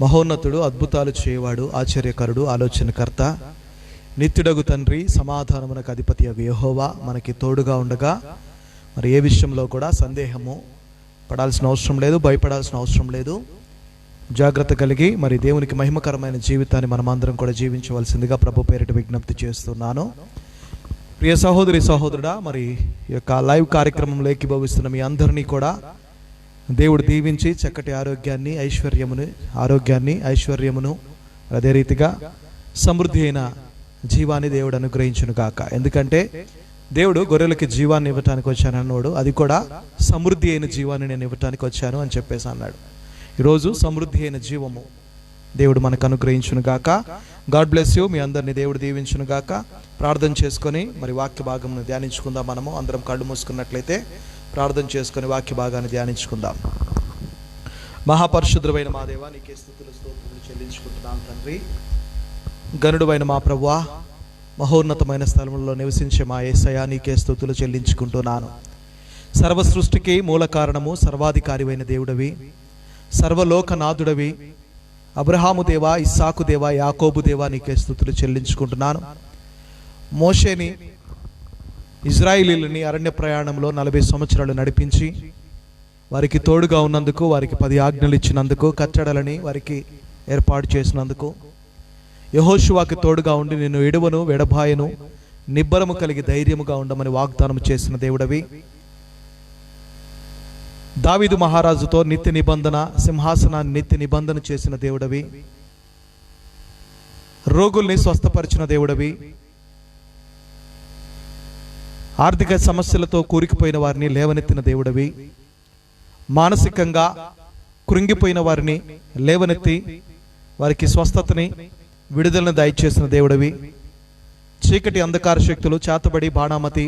మహోన్నతుడు, అద్భుతాలు చేయవాడు, ఆశ్చర్యకరుడు, ఆలోచనకర్త, నిత్యుడగు తండ్రి, సమాధానమునకు అధిపతి యెహోవా మనకి తోడుగా ఉండగా మరి ఏ విషయంలో కూడా సందేహము పడాల్సిన అవసరం లేదు, భయపడాల్సిన అవసరం లేదు. జాగ్రత్త కలిగి మరి దేవునికి మహిమకరమైన జీవితాన్ని మనమందరం కూడా జీవించవలసిందిగా ప్రభు పేరిట విజ్ఞప్తి చేస్తున్నాను. ప్రియ సహోదరి సహోదరుడా, మరి ఈ యొక్క లైవ్ కార్యక్రమంలో ఏకీభవిస్తున్న మీ అందరినీ కూడా దేవుడు దీవించి చక్కటి ఆరోగ్యాన్ని ఐశ్వర్యమును అదే రీతిగా సమృద్ధి అయిన జీవాన్ని దేవుడు అనుగ్రహించును గాక. ఎందుకంటే దేవుడు గొర్రెలకి జీవాన్ని ఇవ్వటానికి వచ్చాను అన్నాడు, అది కూడా సమృద్ధి అయిన జీవాన్ని నేను ఇవ్వటానికి వచ్చాను అని చెప్పేసి అన్నాడు. ఈరోజు సమృద్ధి అయిన జీవము దేవుడు మనకు అనుగ్రహించును గాక. God bless you. మీ అందరినీ దేవుడు దీవించును గాక. ప్రార్థన చేసుకొని మరి వాక్య భాగంను ధ్యానించుకుందాం. మనము అందరం కళ్ళు మూసుకున్నట్లయితే ప్రార్థన చేసుకొని వాక్య భాగాన్ని ధ్యానించుకుందాం. మహాపరిశుద్ధుడైన మా దేవా, నీకే స్తుతులు స్తోత్రములు చెల్లించుకుంటున్నాం తండ్రి. గనుడువైన మా ప్రభువా, మహోన్నతమైన స్థలంలో నివసించే మా యేసయ్యా, నీకే స్తుతులు చెల్లించుకుంటున్నాను. సర్వ సృష్టికి మూల కారణము, సర్వాధికారివైన దేవుడవి, సర్వలోకనాథుడవి, అబ్రహాము దేవా, ఇస్సాకు దేవా, యాకోబు దేవా, నీకే స్తుతులు చెల్లించుకుంటున్నాను. మోషేని, ఇజ్రాయిలీలని అరణ్య ప్రయాణంలో 40 సంవత్సరాలు నడిపించి వారికి తోడుగా ఉన్నందుకు, వారికి 10 ఆజ్ఞలు ఇచ్చినందుకు, కట్టడలని వారికి ఏర్పాటు చేసినందుకు, యెహోషువాకి తోడుగా ఉండి నిన్ను ఎడవను వెడబాయను, నిబ్బరము కలిగి ధైర్యముగా ఉండమని వాగ్దానం చేసిన దేవుడవి, దావీదు మహారాజుతో నిత్య నిబంధన, సింహాసనాన్ని నిత్య నిబంధన చేసిన దేవుడవి, రోగుల్ని స్వస్థపరిచిన దేవుడవి, ఆర్థిక సమస్యలతో కూరికిపోయిన వారిని లేవనెత్తిన దేవుడవి, మానసికంగా కృంగిపోయిన వారిని లేవనెత్తి వారికి స్వస్థతని, విడుదలను దయచేసిన దేవుడవి, చీకటి అంధకార శక్తులు, చేతబడి, బాణామతి,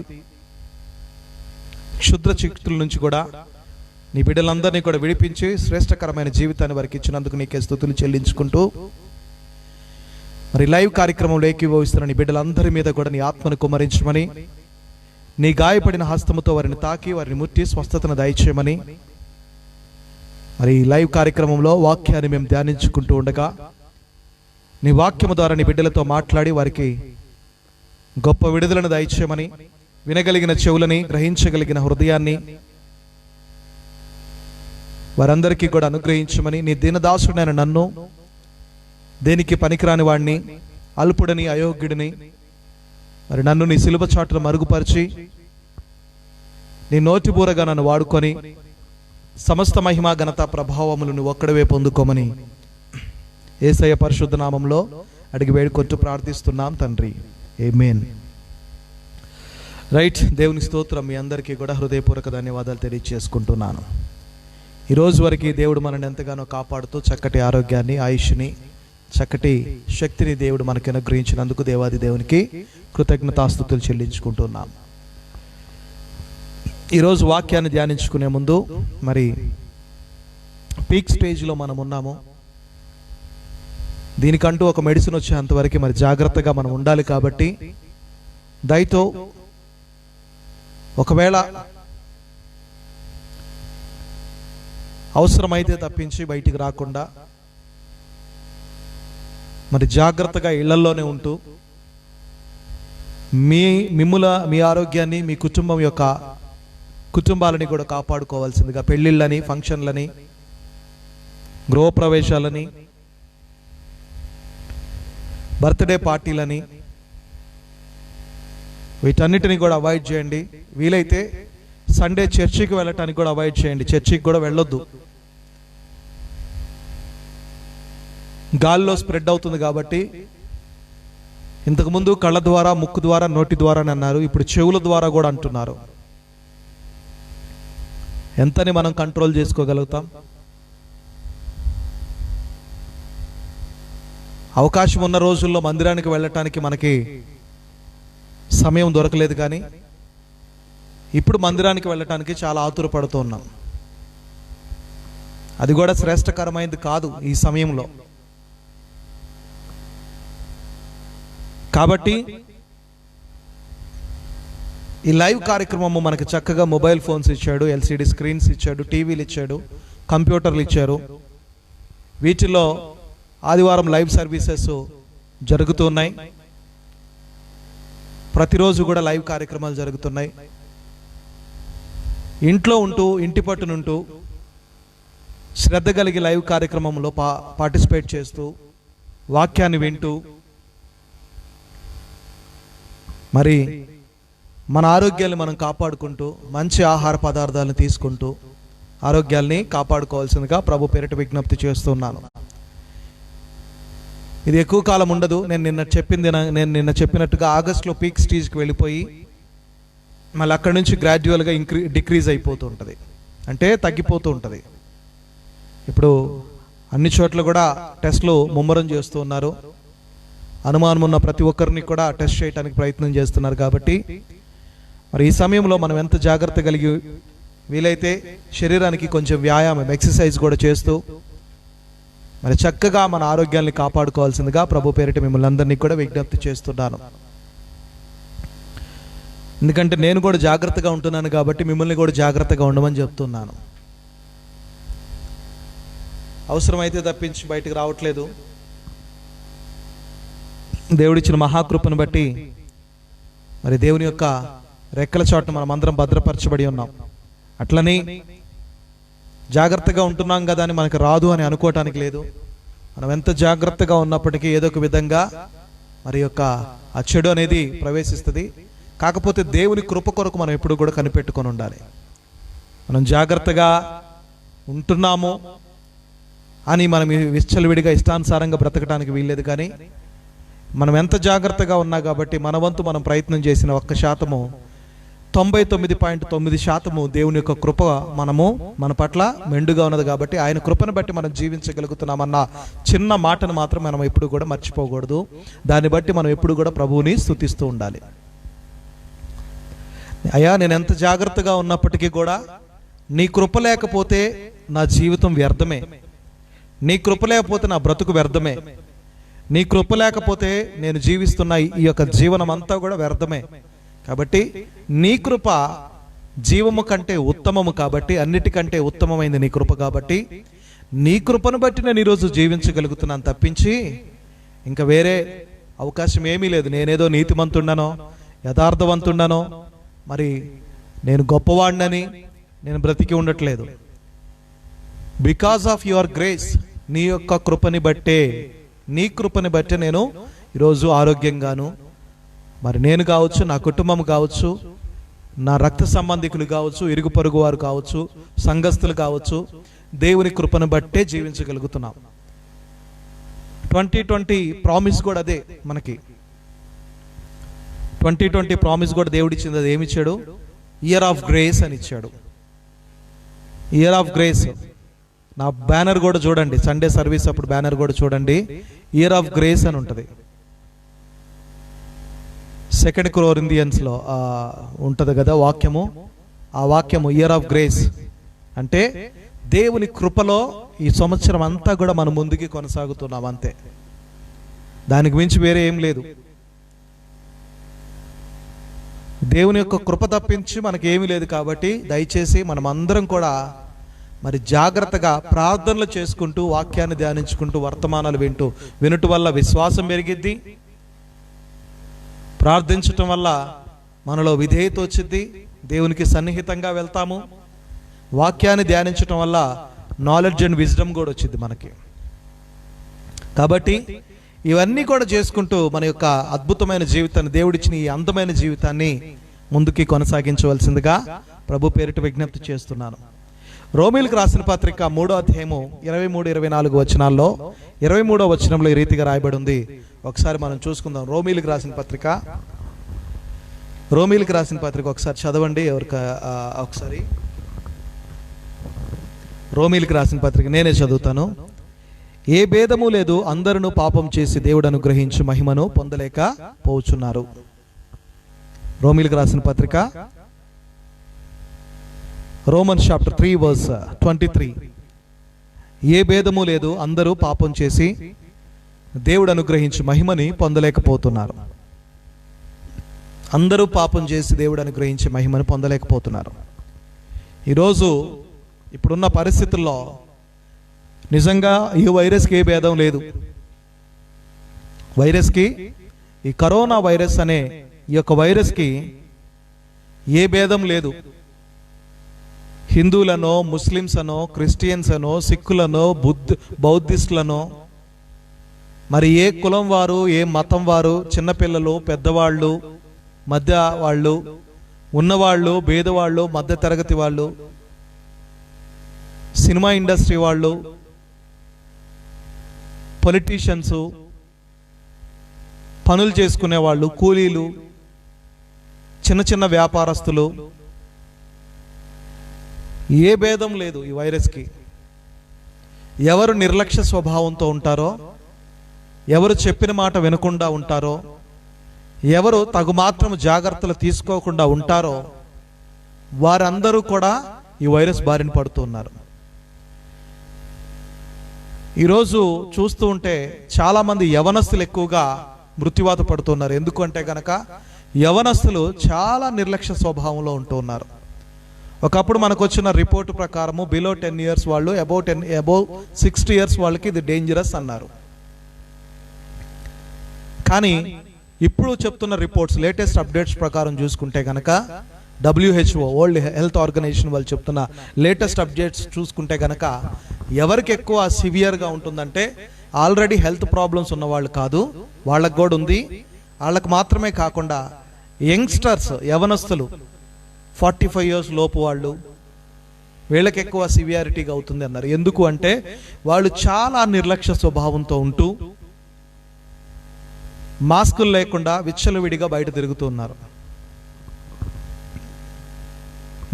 క్షుద్ర శక్తుల నుంచి కూడా నీ బిడ్డలందరినీ కూడా విడిపించి శ్రేష్టకరమైన జీవితాన్ని వారికి ఇచ్చినందుకు నీకే స్తుతులు చెల్లించుకుంటూ మరి లైవ్ కార్యక్రమంలో ఏకీభవిస్తున్న నీ బిడ్డలందరి మీద కూడా నీ ఆత్మను కుమ్మరించమని, నీ గాయపడిన హస్తముతో వారిని తాకి వారిని ముట్టి స్వస్థతను దయచేయమని, మరి ఈ లైవ్ కార్యక్రమంలో వాక్యాన్ని మేము ధ్యానించుకుంటూ ఉండగా నీ వాక్యము ద్వారా నీ బిడ్డలతో మాట్లాడి వారికి గొప్ప విడుదలను దయచేయమని, వినగలిగిన చెవులని, గ్రహించగలిగిన హృదయాన్ని వారందరికీ కూడా అనుగ్రహించమని, నీ దీనదాసుడైన నన్ను, దేనికి పనికిరాని వాడిని, అల్పుడని, అయోగ్యుడిని, మరి నన్ను నీ సిలువ చాటును మరుగుపరిచి నీ నోటిబూరగా నన్ను వాడుకొని సమస్త మహిమ ఘనత ప్రభావములు నువ్వు ఒక్కడవే పొందుకోమని యేసయ్య పరిశుద్ధ నామంలో అడిగి వేడుకొంటూ ప్రార్థిస్తున్నాం తండ్రి, ఆమేన్. రైట్, దేవుని స్తోత్రం. మీ అందరికీ కూడా హృదయపూర్వక ధన్యవాదాలు తెలియజేసుకుంటున్నాను. ఈరోజు వరకు దేవుడు మనల్ని ఎంతగానో కాపాడుతూ చక్కటి ఆరోగ్యాన్ని, ఆయుష్ని, చక్కటి శక్తిని దేవుడు మనకి అనుగ్రహించినందుకు దేవాది దేవునికి కృతజ్ఞతాస్తుతులు చెల్లించుకుంటున్నాం. ఈరోజు వాక్యాన్ని ధ్యానించుకునే ముందు మరి పీక్ స్టేజ్లో మనం ఉన్నాము. దీనికంటూ ఒక మెడిసిన్ వచ్చేంతవరకు మరి జాగ్రత్తగా మనం ఉండాలి. కాబట్టి దయతో ఒకవేళ అవసరమైతే తప్పించి బయటికి రాకుండా మరి జాగ్రత్తగా ఇళ్లలోనే ఉంటూ మీ ఆరోగ్యాన్ని, మీ కుటుంబాలని కూడా కాపాడుకోవాల్సిందిగా, పెళ్ళిళ్ళని, ఫంక్షన్లని, గృహప్రవేశాలని, బర్త్డే పార్టీలని, వీటన్నిటిని కూడా అవాయిడ్ చేయండి. వీలైతే సండే చర్చికి వెళ్ళటానికి కూడా అవాయిడ్ చేయండి. చర్చికి కూడా వెళ్ళొద్దు. గాల్లో స్ప్రెడ్ అవుతుంది కాబట్టి. ఇంతకుముందు కళ్ళ ద్వారా, ముక్కు ద్వారా, నోటి ద్వారా అన్నారు, ఇప్పుడు చెవుల ద్వారా కూడా అంటున్నారు. ఎంతని మనం కంట్రోల్ చేసుకోగలుగుతాం? అవకాశం ఉన్న రోజుల్లో మందిరానికి వెళ్ళటానికి మనకి సమయం దొరకలేదు, కానీ ఇప్పుడు మందిరానికి వెళ్ళటానికి చాలా ఆతురపడుతూ ఉన్నాం. అది కూడా శ్రేష్టకరమైనది కాదు ఈ సమయంలో. కాబట్టి ఈ లైవ్ కార్యక్రమము మనకు చక్కగా మొబైల్ ఫోన్స్ ఇచ్చాడు, ఎల్సిడి స్క్రీన్స్ ఇచ్చాడు, టీవీలు ఇచ్చాడు, కంప్యూటర్లు ఇచ్చారు. వీటిలో ఆదివారం లైవ్ సర్వీసెస్ జరుగుతున్నాయి. ప్రతిరోజు కూడా లైవ్ కార్యక్రమాలు జరుగుతున్నాయి. ఇంట్లో ఉంటూ, ఇంటి పట్టునుంటూ శ్రద్ధ కలిగి లైవ్ కార్యక్రమంలో పార్టిసిపేట్ చేస్తూ వాక్యాన్ని వింటూ మరి మన ఆరోగ్యాన్ని మనం కాపాడుకుంటూ మంచి ఆహార పదార్థాలను తీసుకుంటూ ఆరోగ్యాల్ని కాపాడుకోవాల్సిందిగా ప్రభు పేరిట విజ్ఞప్తి చేస్తున్నాను. ఇది ఎక్కువ కాలం ఉండదు. నేను నిన్న చెప్పినట్టుగా ఆగస్టులో పీక్ స్టేజ్కి వెళ్ళిపోయి మళ్ళీ అక్కడి నుంచి గ్రాడ్యువల్గా డిక్రీజ్ అయిపోతూ ఉంటుంది, అంటే తగ్గిపోతూ ఉంటుంది. ఇప్పుడు అన్ని చోట్ల కూడా టెస్ట్లు ముమ్మరం చేస్తూ ఉన్నారు. అనుమానం ఉన్న ప్రతి ఒక్కరిని కూడా టెస్ట్ చేయడానికి ప్రయత్నం చేస్తున్నారు. కాబట్టి మరి ఈ సమయంలో మనం ఎంత జాగ్రత్త కలిగి వీలైతే శరీరానికి కొంచెం వ్యాయామం, ఎక్సర్సైజ్ కూడా చేస్తూ మరి చక్కగా మన ఆరోగ్యాన్ని కాపాడుకోవాల్సిందిగా ప్రభు పేరిట మిమ్మల్ని అందరినీ కూడా విజ్ఞప్తి చేస్తున్నాను. ఎందుకంటే నేను కూడా జాగ్రత్తగా ఉంటున్నాను కాబట్టి మిమ్మల్ని కూడా జాగ్రత్తగా ఉండమని చెప్తున్నాను. అవసరమైతే తప్పించి బయటకు రావట్లేదు. దేవుడిచ్చిన మహాకృపను బట్టి మరి దేవుని యొక్క రెక్కల చాటును మనం అందరం భద్రపరచబడి ఉన్నాం. అట్లని జాగ్రత్తగా ఉంటున్నాం కదా అని మనకు రాదు అని అనుకోవటానికి లేదు. మనం ఎంత జాగ్రత్తగా ఉన్నప్పటికీ ఏదో ఒక విధంగా మరి యొక్క ఆ చెడు అనేది ప్రవేశిస్తుంది. కాకపోతే దేవుని కృప కొరకు మనం ఎప్పుడు కూడా కనిపెట్టుకొని ఉండాలి. మనం జాగ్రత్తగా ఉంటున్నాము అని మనం విచ్చలవిడిగా ఇష్టానుసారంగా బ్రతకడానికి వీల్లేదు. కానీ మనం ఎంత జాగ్రత్తగా ఉన్నా కాబట్టి మన వంతు మనం ప్రయత్నం చేసిన 1% 99.9% దేవుని యొక్క కృప మన పట్ల మెండుగా ఉన్నది. కాబట్టి ఆయన కృపను బట్టి మనం జీవించగలుగుతున్నామన్న చిన్న మాటను మాత్రం మనం ఎప్పుడు కూడా మర్చిపోకూడదు. దాన్ని బట్టి మనం ఎప్పుడు కూడా ప్రభువుని స్తుతిస్తూ ఉండాలి. అయ్యా, నేను ఎంత జాగ్రత్తగా ఉన్నప్పటికీ కూడా నీ కృప లేకపోతే నా జీవితం వ్యర్థమే, నీ కృప లేకపోతే నా బ్రతుకు వ్యర్థమే, నీ కృప లేకపోతే నేను జీవిస్తున్న ఈ యొక్క జీవనం అంతా కూడా వ్యర్థమే. కాబట్టి నీ కృప జీవము కంటే ఉత్తమము, కాబట్టి అన్నిటికంటే ఉత్తమమైంది నీ కృప. కాబట్టి నీ కృపను బట్టి నేను ఈరోజు జీవించగలుగుతున్నాను తప్పించి ఇంకా వేరే అవకాశం ఏమీ లేదు. నేనేదో నీతిమంతుడనో యథార్థవంతుడనో మరి నేను గొప్పవాడినని నేను బ్రతికి ఉండట్లేదు. బికాస్ ఆఫ్ యువర్ గ్రేస్, నీ యొక్క కృపని బట్టే, నీ కృపని బట్టే నేను ఈరోజు ఆరోగ్యంగాను, మరి నేను కావచ్చు, నా కుటుంబం కావచ్చు, నా రక్త సంబంధికులు కావచ్చు, ఇరుగు పొరుగు వారు కావచ్చు, సంఘస్థులు కావచ్చు, దేవుని కృపను బట్టే జీవించగలుగుతున్నాం. 2020 ప్రామిస్ కూడా అదే. మనకి 2020 ప్రామిస్ కూడా దేవుడిచ్చింది. అది ఏమిచ్చాడు? ఇయర్ ఆఫ్ గ్రేస్ అని ఇచ్చాడు. Year of grace. నా బ్యానర్ కూడా చూడండి, సండే సర్వీస్ అప్పుడు బ్యానర్ కూడా చూడండి, ఇయర్ ఆఫ్ గ్రేస్ అని ఉంటుంది. 2 కొరింథియన్స్లో ఉంటుంది కదా వాక్యము. ఆ వాక్యము ఇయర్ ఆఫ్ గ్రేస్ అంటే దేవుని కృపలో ఈ సంవత్సరం అంతా కూడా మనం ముందుకి కొనసాగుతున్నాం, అంతే. దానికి మించి వేరే ఏం లేదు. దేవుని యొక్క కృప తప్పించి మనకి ఏమీ లేదు. కాబట్టి దయచేసి మనం అందరం కూడా మరి జాగ్రత్తగా ప్రార్థనలు చేసుకుంటూ, వాక్యాన్ని ధ్యానించుకుంటూ, వర్తమానాలు వినుట వల్ల విశ్వాసం పెరిగిద్ది. ప్రార్థించటం వల్ల మనలో విధేయత వచ్చింది, దేవునికి సన్నిహితంగా వెళ్తాము. వాక్యాన్ని ధ్యానించటం వల్ల నాలెడ్జ్ అండ్ విజ్డమ్ కూడా వచ్చింది మనకి. కాబట్టి ఇవన్నీ కూడా చేసుకుంటూ మన యొక్క అద్భుతమైన జీవితాన్ని, దేవుడిచ్చిన ఈ అందమైన జీవితాన్ని ముందుకి కొనసాగించవలసిందిగా ప్రభు పేరిట విజ్ఞప్తి చేస్తున్నాను. రోమీలకు రాసిన పత్రిక 3వ అధ్యాయము 23-24 వచనాల్లో 23వ వచనంలో ఈ రీతిగా రాయబడి ఉంది. ఒకసారి మనం చూసుకుందాం. రోమీలకు రాసిన పత్రిక ఒకసారి చదవండి. ఒకసారి రోమీలకు రాసిన పత్రిక నేనే చదువుతాను. ఏ భేదము లేదు, అందరూ పాపం చేసి దేవుడు అనుగ్రహించి మహిమను పొందలేక పోచున్నారు. రోమీలకు రాసిన పత్రిక రోమన్స్ చాప్టర్ 3 వర్స్ 23. ఏ భేదము లేదు, అందరూ పాపం చేసి దేవుడు అనుగ్రహించి మహిమని పొందలేకపోతున్నారు. అందరూ పాపం చేసి దేవుడు అనుగ్రహించి మహిమని పొందలేకపోతున్నారు. ఈరోజు ఇప్పుడున్న పరిస్థితుల్లో నిజంగా ఈ వైరస్కి ఏ భేదం లేదు. వైరస్కి, ఈ కరోనా వైరస్ అనే ఈ యొక్క వైరస్కి ఏ భేదం లేదు. హిందువులనో, ముస్లిమ్స్ అనో, క్రిస్టియన్స్ అనో, సిక్కులనో, బౌద్ధిస్టులనో, మరి ఏ కులం వారు, ఏ మతం వారు, చిన్నపిల్లలు, పెద్దవాళ్ళు, మధ్య వాళ్ళు, ఉన్నవాళ్ళు, పేదవాళ్ళు, మధ్య తరగతి వాళ్ళు, సినిమా ఇండస్ట్రీ వాళ్ళు, పొలిటీషియన్స్, పనులు చేసుకునే వాళ్ళు, కూలీలు, చిన్న చిన్న వ్యాపారస్తులు, ఏ భేదం లేదు ఈ వైరస్కి. ఎవరు నిర్లక్ష్య స్వభావంతో ఉంటారో, ఎవరు చెప్పిన మాట వినకుండా ఉంటారో, ఎవరు తగు మాత్రం జాగ్రత్తలు తీసుకోకుండా ఉంటారో వారందరూ కూడా ఈ వైరస్ బారిన పడుతున్నారు. ఈరోజు చూస్తూ ఉంటే చాలామంది యవనస్తులు ఎక్కువగా మృత్యువాత పడుతున్నారు. ఎందుకంటే కనుక యవనస్తులు చాలా నిర్లక్ష్య స్వభావంలో ఉంటూ ఉన్నారు. ఒకప్పుడు మనకు వచ్చిన రిపోర్టు ప్రకారము బిలో 10 years వాళ్ళు, అబౌవ్ 60 years వాళ్ళకి ఇది డేంజరస్ అన్నారు. కానీ ఇప్పుడు చెప్తున్న రిపోర్ట్స్, లేటెస్ట్ అప్డేట్స్ ప్రకారం చూసుకుంటే కనుక WHO, వరల్డ్ హెల్త్ ఆర్గనైజేషన్ వాళ్ళు చెప్తున్న లేటెస్ట్ అప్డేట్స్ చూసుకుంటే కనుక ఎవరికి ఎక్కువ సివియర్గా ఉంటుందంటే ఆల్రెడీ హెల్త్ ప్రాబ్లమ్స్ ఉన్న వాళ్ళు కాదు, వాళ్ళకు కూడా ఉంది. వాళ్ళకు మాత్రమే కాకుండా యంగ్స్టర్స్, యవనస్తులు, 45 years లోపు వాళ్ళు, వీళ్ళకి ఎక్కువ సివియారిటీగా అవుతుంది అన్నారు. ఎందుకు అంటే వాళ్ళు చాలా నిర్లక్ష్య స్వభావంతో ఉంటూ మాస్కులు లేకుండా విచ్చలవిడిగా బయట తిరుగుతున్నారు.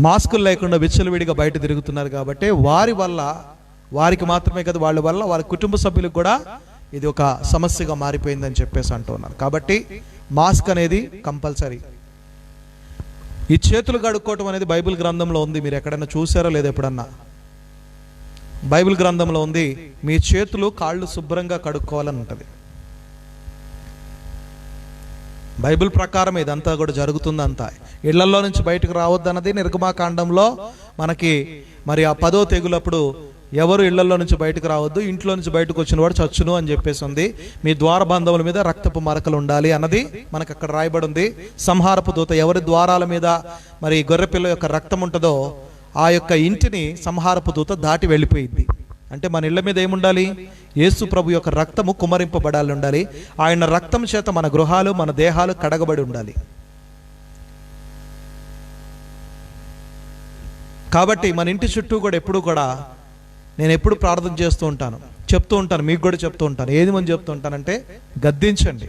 మాస్కులు లేకుండా విచ్చలవిడిగా బయట తిరుగుతున్నారు కాబట్టి వారి వల్ల, వారికి మాత్రమే కదా, వాళ్ళ వల్ల వారి కుటుంబ సభ్యులకు కూడా ఇది ఒక సమస్యగా మారిపోయిందని చెప్పేసి అంటున్నారు. కాబట్టి మాస్క్ అనేది కంపల్సరీ. ఈ చేతులు కడుక్కోవటం అనేది బైబిల్ గ్రంథంలో ఉంది. మీరు ఎక్కడైనా చూసారో లేదో ఎప్పుడన్నా? బైబిల్ గ్రంథంలో ఉంది, మీ చేతులు కాళ్ళు శుభ్రంగా కడుక్కోవాలని ఉంటుంది. బైబిల్ ప్రకారం ఇదంతా కూడా జరుగుతుందంతా. ఇళ్లలో నుంచి బయటకు రావద్దన్నది నిర్గమాకాండంలో మనకి మరి ఆ 10వ తెగులప్పుడు ఎవరు ఇళ్లలో నుంచి బయటకు రావద్దు, ఇంట్లో నుంచి బయటకు వచ్చిన వాడు చచ్చును అని చెప్పేసి ఉంది. మీ ద్వారబంధముల మీద రక్తపు మరకలు ఉండాలి అన్నది మనకు అక్కడ రాయబడి ఉంది. సంహారపు దూత ఎవరి ద్వారాల మీద మరి గొర్రెపిల్ల యొక్క రక్తం ఉంటుందో ఆ యొక్క ఇంటిని సంహారపు దూత దాటి వెళ్ళిపోయింది. అంటే మన ఇళ్ల మీద ఏముండాలి? యేసు ప్రభు యొక్క రక్తము కుమ్మరింపబడాలి ఉండాలి. ఆయన రక్తం చేత మన గృహాలు, మన దేహాలు కడగబడి ఉండాలి. కాబట్టి మన ఇంటి చుట్టూ కూడా ఎప్పుడు కూడా నేను ఎప్పుడు ప్రార్థన చేస్తూ ఉంటాను, చెప్తూ ఉంటాను, మీకు కూడా చెప్తూ ఉంటాను. ఏది మనం చెప్తూ ఉంటానంటే గద్దించండి,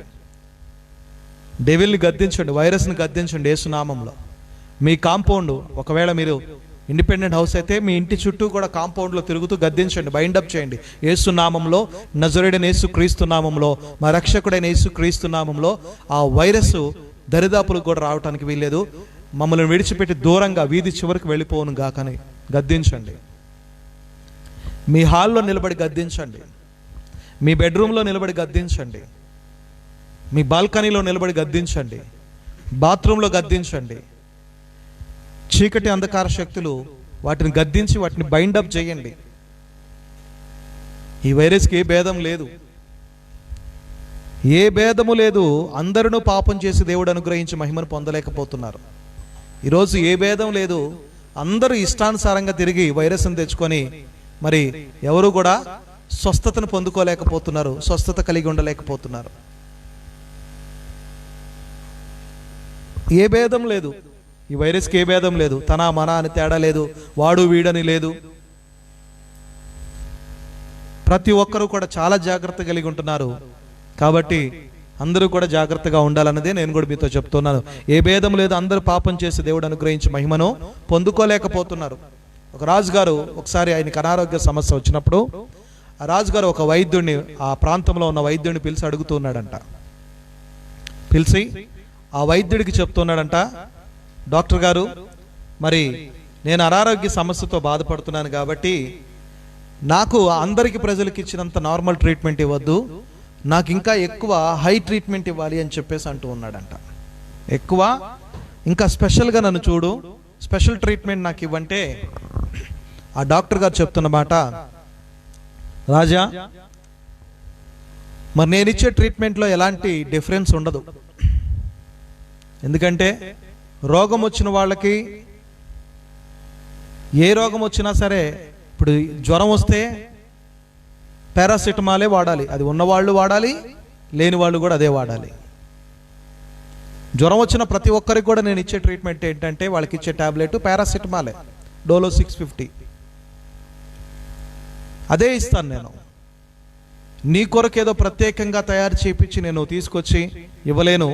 డెవిల్ని గద్దించండి, వైరస్ని గద్దించండి యేసు నామంలో. మీ కాంపౌండ్, ఒకవేళ మీరు ఇండిపెండెంట్ హౌస్ అయితే మీ ఇంటి చుట్టూ కూడా కాంపౌండ్లో తిరుగుతూ గద్దించండి, బైండప్ చేయండి. యేసు నామంలో, నజరేయుడైన యేసు క్రీస్తు నామంలో, మా రక్షకుడైన యేసు క్రీస్తు నామంలో ఆ వైరస్ దరిదాపులకు కూడా రావడానికి వీల్లేదు. మమ్మల్ని విడిచిపెట్టి దూరంగా వీధి చివరికి వెళ్ళిపోవును గాకని గద్దించండి. మీ హాల్లో నిలబడి గద్దించండి, మీ బెడ్రూమ్లో నిలబడి గద్దించండి, మీ బాల్కనీలో నిలబడి గద్దించండి, బాత్రూంలో గద్దించండి. చీకటి అంధకార శక్తులు వాటిని గద్దించి వాటిని బైండప్ చేయండి. ఈ వైరస్కి ఏ భేదం లేదు, ఏ భేదము లేదు. అందరూ పాపం చేసి దేవుడు అనుగ్రహించి మహిమను పొందలేకపోతున్నారు. ఈరోజు ఏ భేదం లేదు, అందరూ ఇష్టానుసారంగా తిరిగి వైరస్ని తెచ్చుకొని మరి ఎవరు కూడా స్వస్థతను పొందుకోలేకపోతున్నారు, స్వస్థత కలిగి ఉండలేకపోతున్నారు. ఏ భేదం లేదు, ఈ వైరస్కి ఏ భేదం లేదు. తన మన అని తేడా లేదు, వాడు వీడని లేదు. ప్రతి ఒక్కరూ కూడా చాలా జాగ్రత్త కలిగి ఉంటున్నారు. కాబట్టి అందరూ కూడా జాగ్రత్తగా ఉండాలన్నదే నేను కూడా మీతో చెప్తున్నాను. ఏ భేదం లేదు, అందరూ పాపం చేసి దేవుడు అనుగ్రహించి మహిమను పొందుకోలేకపోతున్నారు. ఒక రాజుగారు ఒకసారి ఆయనకి అనారోగ్య సమస్య వచ్చినప్పుడు ఆ రాజుగారు ఒక వైద్యుడిని, ఆ ప్రాంతంలో ఉన్న వైద్యుడిని పిలిచి అడుగుతున్నాడంట. పిలిచి ఆ వైద్యుడికి చెప్తున్నాడంట, డాక్టర్ గారు, మరి నేను అనారోగ్య సమస్యతో బాధపడుతున్నాను కాబట్టి నాకు అందరికి ప్రజలకు ఇచ్చినంత నార్మల్ ట్రీట్మెంట్ ఇవ్వద్దు, నాకు ఇంకా ఎక్కువ హై ట్రీట్మెంట్ ఇవ్వాలి అని చెప్పేసి అంటూ ఉన్నాడంట. ఎక్కువ ఇంకా స్పెషల్గా నన్ను చూడు, స్పెషల్ ట్రీట్మెంట్ నాకు ఇవ్వంటే ఆ డాక్టర్ గారు చెప్తున్న మాట, రాజా మరి నేను ఇచ్చే ట్రీట్మెంట్లో ఎలాంటి డిఫరెన్స్ ఉండదు. ఎందుకంటే రోగం వచ్చిన వాళ్ళకి ఏ రోగం వచ్చినా సరే, ఇప్పుడు జ్వరం వస్తే పారాసిటమాలే వాడాలి. అది ఉన్నవాళ్ళు వాడాలి, లేని వాళ్ళు కూడా అదే వాడాలి. జ్వరం వచ్చిన ప్రతి ఒక్కరికి కూడా నేను ఇచ్చే ట్రీట్మెంట్ ఏంటంటే, వాళ్ళకి ఇచ్చే ట్యాబ్లెట్ పారాసిటమాలే, డోలో 650 అదే ఇస్తాను నేను. నీ కొరకు ఏదో ప్రత్యేకంగా తయారు చేయించి నేను తీసుకొచ్చి ఇవ్వలేను.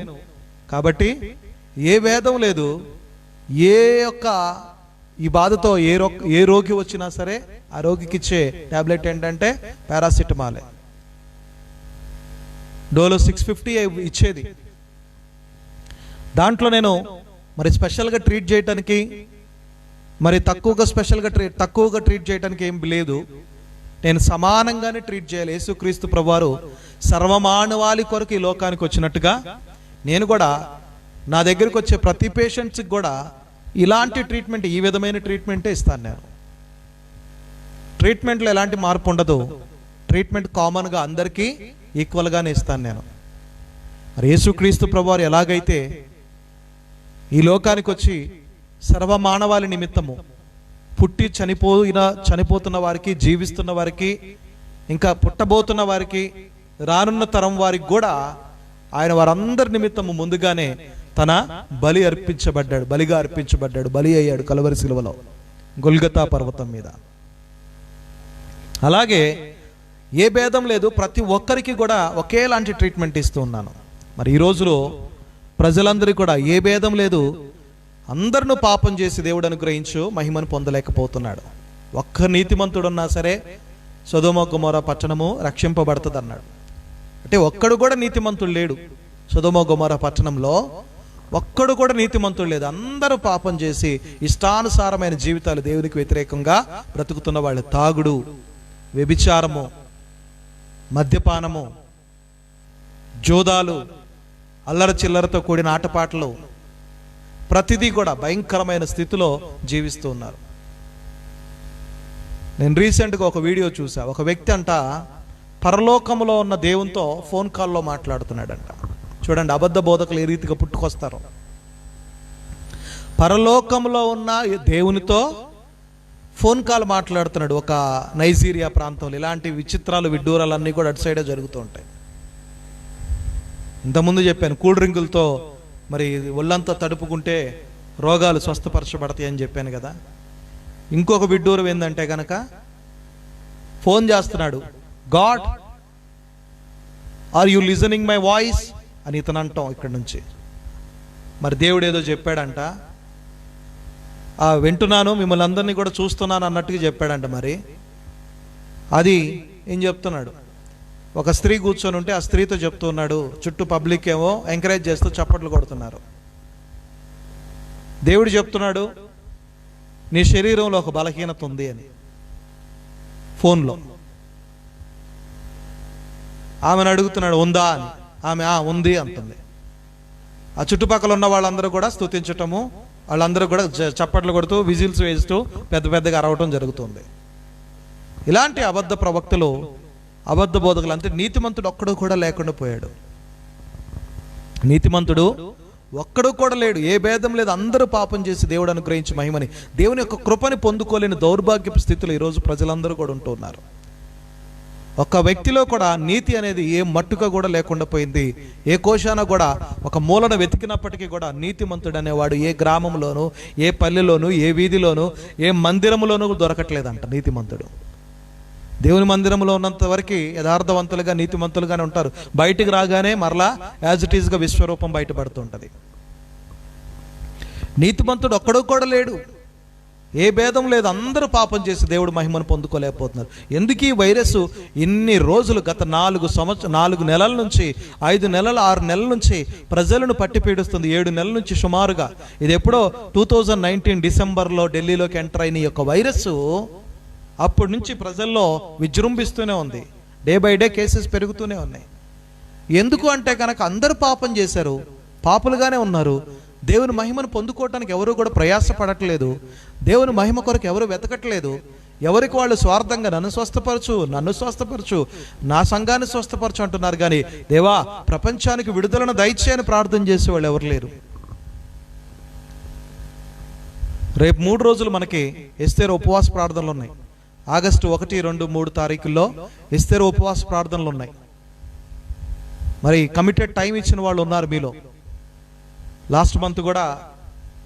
కాబట్టి ఏ భేదం లేదు. ఏ యొక్క ఈ బాధతో ఏ రోగి వచ్చినా సరే ఆ రోగికి ఇచ్చే ట్యాబ్లెట్ ఏంటంటే పారాసిటమాలే, డోలో 650 ఇచ్చేది. దాంట్లో నేను మరి స్పెషల్గా ట్రీట్ చేయడానికి, మరి తక్కువగా ట్రీట్ చేయడానికి ఏం లేదు. నేను సమానంగానే ట్రీట్ చేయాలి. యేసుక్రీస్తు ప్రభువారు సర్వమానవాళి కొరకు ఈ లోకానికి వచ్చినట్టుగా నేను కూడా నా దగ్గరికి వచ్చే ప్రతి పేషెంట్స్కి కూడా ఇలాంటి ట్రీట్మెంట్, ఈ విధమైన ట్రీట్మెంటే ఇస్తాను నేను. ట్రీట్మెంట్లో ఎలాంటి మార్పు ఉండదు. ట్రీట్మెంట్ కామన్గా అందరికీ ఈక్వల్గానే ఇస్తాను నేను. మరి యేసుక్రీస్తు ప్రభువారు ఎలాగైతే ఈ లోకానికి వచ్చి సర్వమానవాళి నిమిత్తము పుట్టి చనిపోతున్న వారికి, జీవిస్తున్న వారికి, ఇంకా పుట్టబోతున్న వారికి, రానున్న తరం వారికి కూడా ఆయన వారందరి నిమిత్తము ముందుగానే తన బలిగా అర్పించబడ్డాడు, బలి అయ్యాడు కలువరి శిలువలో, గొల్గతా పర్వతం మీద. అలాగే ఏ భేదం లేదు, ప్రతి ఒక్కరికి కూడా ఒకేలాంటి ట్రీట్మెంట్ ఇస్తూ ఉన్నాను. మరి ఈ రోజులో ప్రజలందరికీ కూడా ఏ భేదం లేదు. అందరినూ పాపం చేసి దేవుడు అనుగ్రహించు మహిమను పొందలేకపోతున్నాడు. ఒక్క నీతిమంతుడున్నా సరే సొదొమ గొమొర్రా పట్టణము రక్షింపబడుతుంది అన్నాడు. అంటే ఒక్కడు కూడా నీతిమంతుడు లేడు. సొదొమ గొమొర్రా పట్టణంలో ఒక్కడు కూడా నీతిమంతుడు లేదు. అందరూ పాపం చేసి ఇష్టానుసారమైన జీవితాలు, దేవునికి వ్యతిరేకంగా బ్రతుకుతున్న వాళ్ళు. తాగుడు, వ్యభిచారము, మద్యపానము, జోదాలు, అల్లర చిల్లరతో కూడిన ఆటపాటలు, ప్రతిదీ కూడా భయంకరమైన స్థితిలో జీవిస్తూ ఉన్నారు. నేను రీసెంట్గా ఒక వీడియో చూసా. ఒక వ్యక్తి అంట పరలోకంలో ఉన్న దేవునితో ఫోన్ కాల్లో మాట్లాడుతున్నాడంట. చూడండి అబద్ధ బోధకులు ఏ రీతిగా పుట్టుకొస్తారు. పరలోకంలో ఉన్న దేవునితో ఫోన్ కాల్ మాట్లాడుతున్నాడు ఒక నైజీరియా ప్రాంతంలో. ఇలాంటి విచిత్రాలు, విడ్డూరాలన్నీ కూడా అటు సైడే జరుగుతూ ఉంటాయి. ఇంతకుముందు చెప్పాను, కూల్ డ్రింకులతో మరి ఒళ్ళంతా తడుపుకుంటే రోగాలు స్వస్థపరచబడతాయి అని చెప్పాను కదా. ఇంకొక విడ్డూరం ఏంటంటే కనుక ఫోన్ చేస్తున్నాడు, god are you listening my voice అని ఇతను అంటాం ఇక్కడ నుంచి. మరి దేవుడు ఏదో చెప్పాడంట, వింటున్నాను, మిమ్మల్ని అందరినీ కూడా చూస్తున్నాను అన్నట్టుగా చెప్పాడంట. మరి అది ఏం చెప్తున్నాడు, ఒక స్త్రీ కూర్చొని ఉంటే ఆ స్త్రీతో చెప్తున్నాడు, చుట్టూ పబ్లిక్ ఏమో ఎంకరేజ్ చేస్తూ చప్పట్లు కొడుతున్నారు. దేవుడు చెప్తున్నాడు, నీ శరీరంలో ఒక బలహీనత ఉంది అని ఫోన్లో. ఆమెను అడుగుతున్నాడు, ఉందా అని. ఆమె ఉంది అంటుంది. ఆ చుట్టుపక్కల ఉన్న వాళ్ళందరూ కూడా స్తుతించటము, వాళ్ళందరూ కూడా చప్పట్లు కొడుతూ, విజిల్స్ వేస్తూ పెద్ద పెద్దగా అరవటం జరుగుతుంది. ఇలాంటి అబద్ధ ప్రవక్తలు, అబద్ధ బోధకులు, అంటే నీతిమంతుడు ఒక్కడు కూడా లేకుండా పోయాడు. నీతిమంతుడు ఒక్కడు కూడా లేడు. ఏ భేదం లేదు. అందరూ పాపం చేసి దేవుడు అనుగ్రహించి మహిమని, దేవుని యొక్క కృపని పొందుకోలేని దౌర్భాగ్యపు స్థితిలో ఈరోజు ప్రజలందరూ కూడా ఉంటున్నారు. ఒక వ్యక్తిలో కూడా నీతి అనేది ఏ మట్టుగా కూడా లేకుండా పోయింది. ఏ కోశాన కూడా ఒక మూలన వెతికినప్పటికీ కూడా నీతిమంతుడు అనేవాడు ఏ గ్రామంలోనూ, ఏ పల్లెలోనూ, ఏ వీధిలోనూ, ఏ మందిరంలోనూ దొరకట్లేదంట. నీతిమంతుడు దేవుని మందిరంలో ఉన్నంత వరకు యథార్థవంతులుగా, నీతిమంతులుగానే ఉంటారు. బయటికి రాగానే మరలా యాజ్ ఇట్ ఈస్గా విశ్వరూపం బయటపడుతుంటుంది. నీతిమంతుడు ఒక్కడో కూడా లేడు. ఏ భేదం లేదు. అందరూ పాపం చేసి దేవుడు మహిమను పొందుకోలేకపోతున్నారు. ఎందుకు ఈ వైరస్ ఇన్ని రోజులు, గత 4 నెలల నుంచి, 5 నెలలు, 6 నెలల నుంచి ప్రజలను పట్టి పీడిస్తుంది. 7 నెలల నుంచి సుమారుగా. ఇది ఎప్పుడో 2019 డిసెంబర్లో ఢిల్లీలోకి ఎంటర్ అయిన ఈ యొక్క వైరస్ అప్పటి నుంచి ప్రజల్లో విజృంభిస్తూనే ఉంది. డే బై డే కేసెస్ పెరుగుతూనే ఉన్నాయి. ఎందుకు అంటే కనుక అందరూ పాపం చేశారు, పాపులుగానే ఉన్నారు. దేవుని మహిమను పొందుకోవటానికి ఎవరు కూడా ప్రయాసపడట్లేదు. దేవుని మహిమ కొరకు ఎవరు వెతకట్లేదు. ఎవరికి వాళ్ళు స్వార్థంగా నన్ను స్వస్థపరచు, నా సంఘాన్ని స్వస్థపరచు అంటున్నారు. కానీ దేవా ప్రపంచానికి విడుదలను దయచేయని ప్రార్థన చేసేవాళ్ళు ఎవరు లేరు. రేపు 3 రోజులు మనకి ఎస్తేరు ఉపవాస ప్రార్థనలు ఉన్నాయి. ఆగస్టు 1, 2, 3 తారీఖుల్లో ఎస్తేరు ఉపవాస ప్రార్థనలు ఉన్నాయి. మరి కమిటెడ్ టైం ఇచ్చిన వాళ్ళు ఉన్నారు మీలో. లాస్ట్ మంత్ కూడా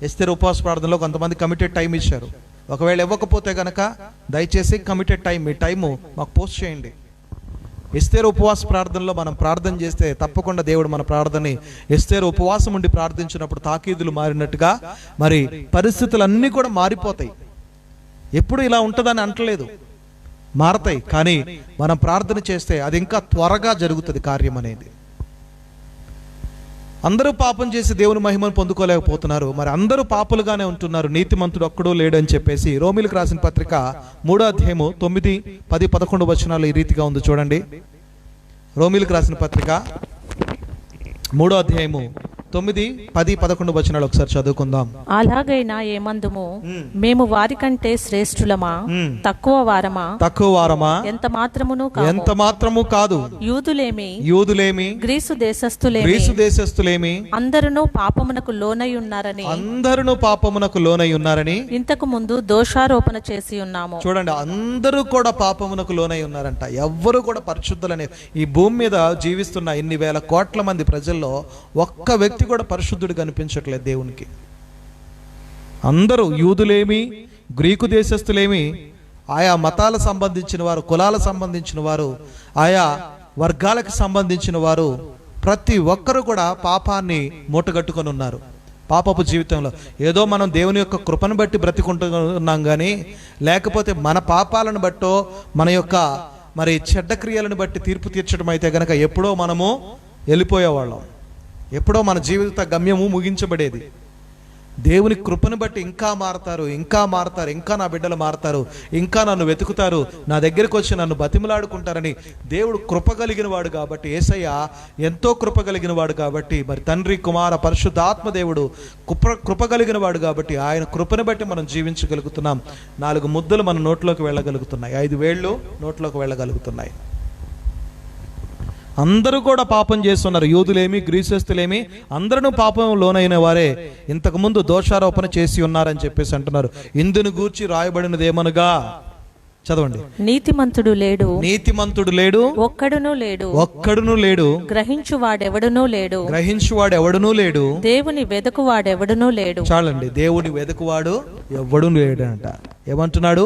ఎస్తేరు ఉపవాస ప్రార్థనలో కొంతమంది కమిటెడ్ టైం ఇచ్చారు. ఒకవేళ ఇవ్వకపోతే కనుక దయచేసి కమిటెడ్ టైం, మీ టైము మాకు పోస్ట్ చేయండి. ఎస్తేరు ఉపవాస ప్రార్థనలో మనం ప్రార్థన చేస్తే తప్పకుండా దేవుడు మన ప్రార్థనని, ఎస్తేరు ఉపవాసం ఉండి ప్రార్థించినప్పుడు తాకీదులు మారినట్టుగా మరి పరిస్థితులన్నీ కూడా మారిపోతాయి. ఎప్పుడు ఇలా ఉంటుందని అంటలేదు, మారతాయి. కానీ మనం ప్రార్థన చేస్తే అది ఇంకా త్వరగా జరుగుతుంది కార్యం అనేది. అందరూ పాపం చేసి దేవుని మహిమను పొందుకోలేకపోతున్నారు. మరి అందరూ పాపులుగానే ఉంటున్నారు, నీతిమంతుడు ఒక్కడూ లేడని చెప్పేసి రోమీయులకు రాసిన పత్రిక 3వ అధ్యాయము 9, 10, 11 వచనాలు ఈ రీతిగా ఉంది చూడండి. రోమీయులకు రాసిన పత్రిక 3వ అధ్యాయము 9, 10, 11 వచనాలు ఒకసారి చదువుకుందాం. అలాగైనా ఏమందుము, మేము వారికంటే శ్రేష్ఠులమా, తక్కువ వారమా? ఎంత మాత్రము కాదు. యూదులేమి గ్రీసు దేశస్థులేమి అందరూ పాపమునకు లోనై ఉన్నారని ఇంతకు ముందు దోషారోపణ చేసి ఉన్నాము. చూడండి, అందరూ కూడా పాపమునకు లోనై ఉన్నారంట. ఎవ్వరు కూడా పరిశుద్ధులనే ఈ భూమి మీద జీవిస్తున్న ఇన్ని వేల కోట్ల మంది ప్రజల్లో ఒక్క వ్యక్తి కూడా పరిశుద్ధుడు కనిపించట్లేదు దేవునికి. అందరూ యూదులేమి, గ్రీకు దేశస్థులేమి, ఆయా మతాలకు సంబంధించిన వారు, కులాలకు సంబంధించిన వారు, ఆయా వర్గాలకు సంబంధించిన వారు, ప్రతి ఒక్కరు కూడా పాపాన్ని మూటగట్టుకొని ఉన్నారు. పాపపు జీవితంలో ఏదో మనం దేవుని యొక్క కృపను బట్టి బ్రతికుంటున్నాం కానీ, లేకపోతే మన పాపాలను బట్టో మన యొక్క మరి చెడ్డ క్రియలను బట్టి తీర్పు తీర్చడం అయితే గనక ఎప్పుడో మనము వెళ్ళిపోయేవాళ్ళం, ఎప్పుడో మన జీవిత గమ్యము ముగించబడేది. దేవుని కృపను బట్టి ఇంకా మారతారు, ఇంకా నా బిడ్డలు మారతారు, ఇంకా నన్ను వెతుకుతారు, నా దగ్గరికి వచ్చి నన్ను బతిమలాడుకుంటారని దేవుడు కృప కలిగిన వాడు కాబట్టి, యేసయ్య ఎంతో కృప కలిగిన వాడు కాబట్టి, మరి తండ్రి, కుమార, పరిశుద్ధాత్మ దేవుడు కృప కలిగిన వాడు కాబట్టి ఆయన కృపను బట్టి మనం జీవించగలుగుతున్నాం. 4 ముద్దలు మన నోట్లోకి వెళ్ళగలుగుతున్నాయి, 5 వేళ్ళు నోట్లోకి వెళ్ళగలుగుతున్నాయి. అందరూ కూడా పాపం చేస్తున్నారు, యూదులేమి, గ్రీసస్తులేమి అందరూ పాపం లోనైన వారే ఇంతకుముందు దోషారోపణ చేసి ఉన్నారని చెప్పేసి అంటున్నారు. ఇందును గూర్చి రాయబడినది ఏమనగా, చదవండి. నీతిమంతుడు లేడు, ఒక్కడును లేడు, గ్రహించువాడెవడునూ లేడు, దేవుని వెదకువాడెవడునూ లేడు. చాలండి, దేవుని వెదకువాడు ఎవడు లేడంట. ఏమంటున్నాడు?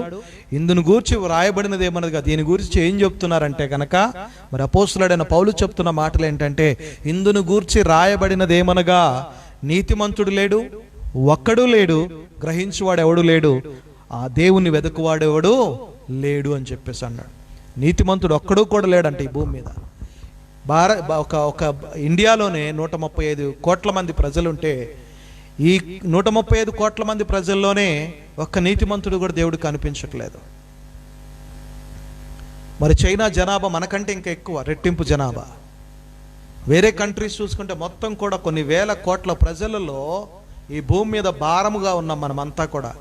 ఇందును గూర్చి రాయబడినది ఏమనగా, దీని గురించి ఏం చెప్తున్నారంటే కనుక మరి అపోస్తలుడైన పౌలు చెప్తున్న మాటలు ఏంటంటే, ఇందును గూర్చి రాయబడినది ఏమనగా, నీతిమంతుడు లేడు, ఒక్కడు లేడు, గ్రహించువాడు ఎవడు లేడు, ఆ దేవుని వెదకువాడెవడు లేడు అని చెప్పేసి అన్నాడు. నీతిమంతుడు ఒక్కడు కూడా లేడంటే ఈ భూమి మీద. ఒక ఇండియాలోనే 135 కోట్ల మంది ప్రజలుంటే, ఈ 135 కోట్ల మంది ప్రజల్లోనే ఒక్క నీతిమంతుడు కూడా దేవుడు కనిపించట్లేదు. మరి చైనా జనాభా మనకంటే ఇంకా ఎక్కువ, రెట్టింపు జనాభా. వేరే కంట్రీస్ చూసుకుంటే మొత్తం కూడా కొన్ని వేల కోట్ల ప్రజలలో ఈ భూమి మీద భారముగా ఉన్నాం మనమంతా కూడా.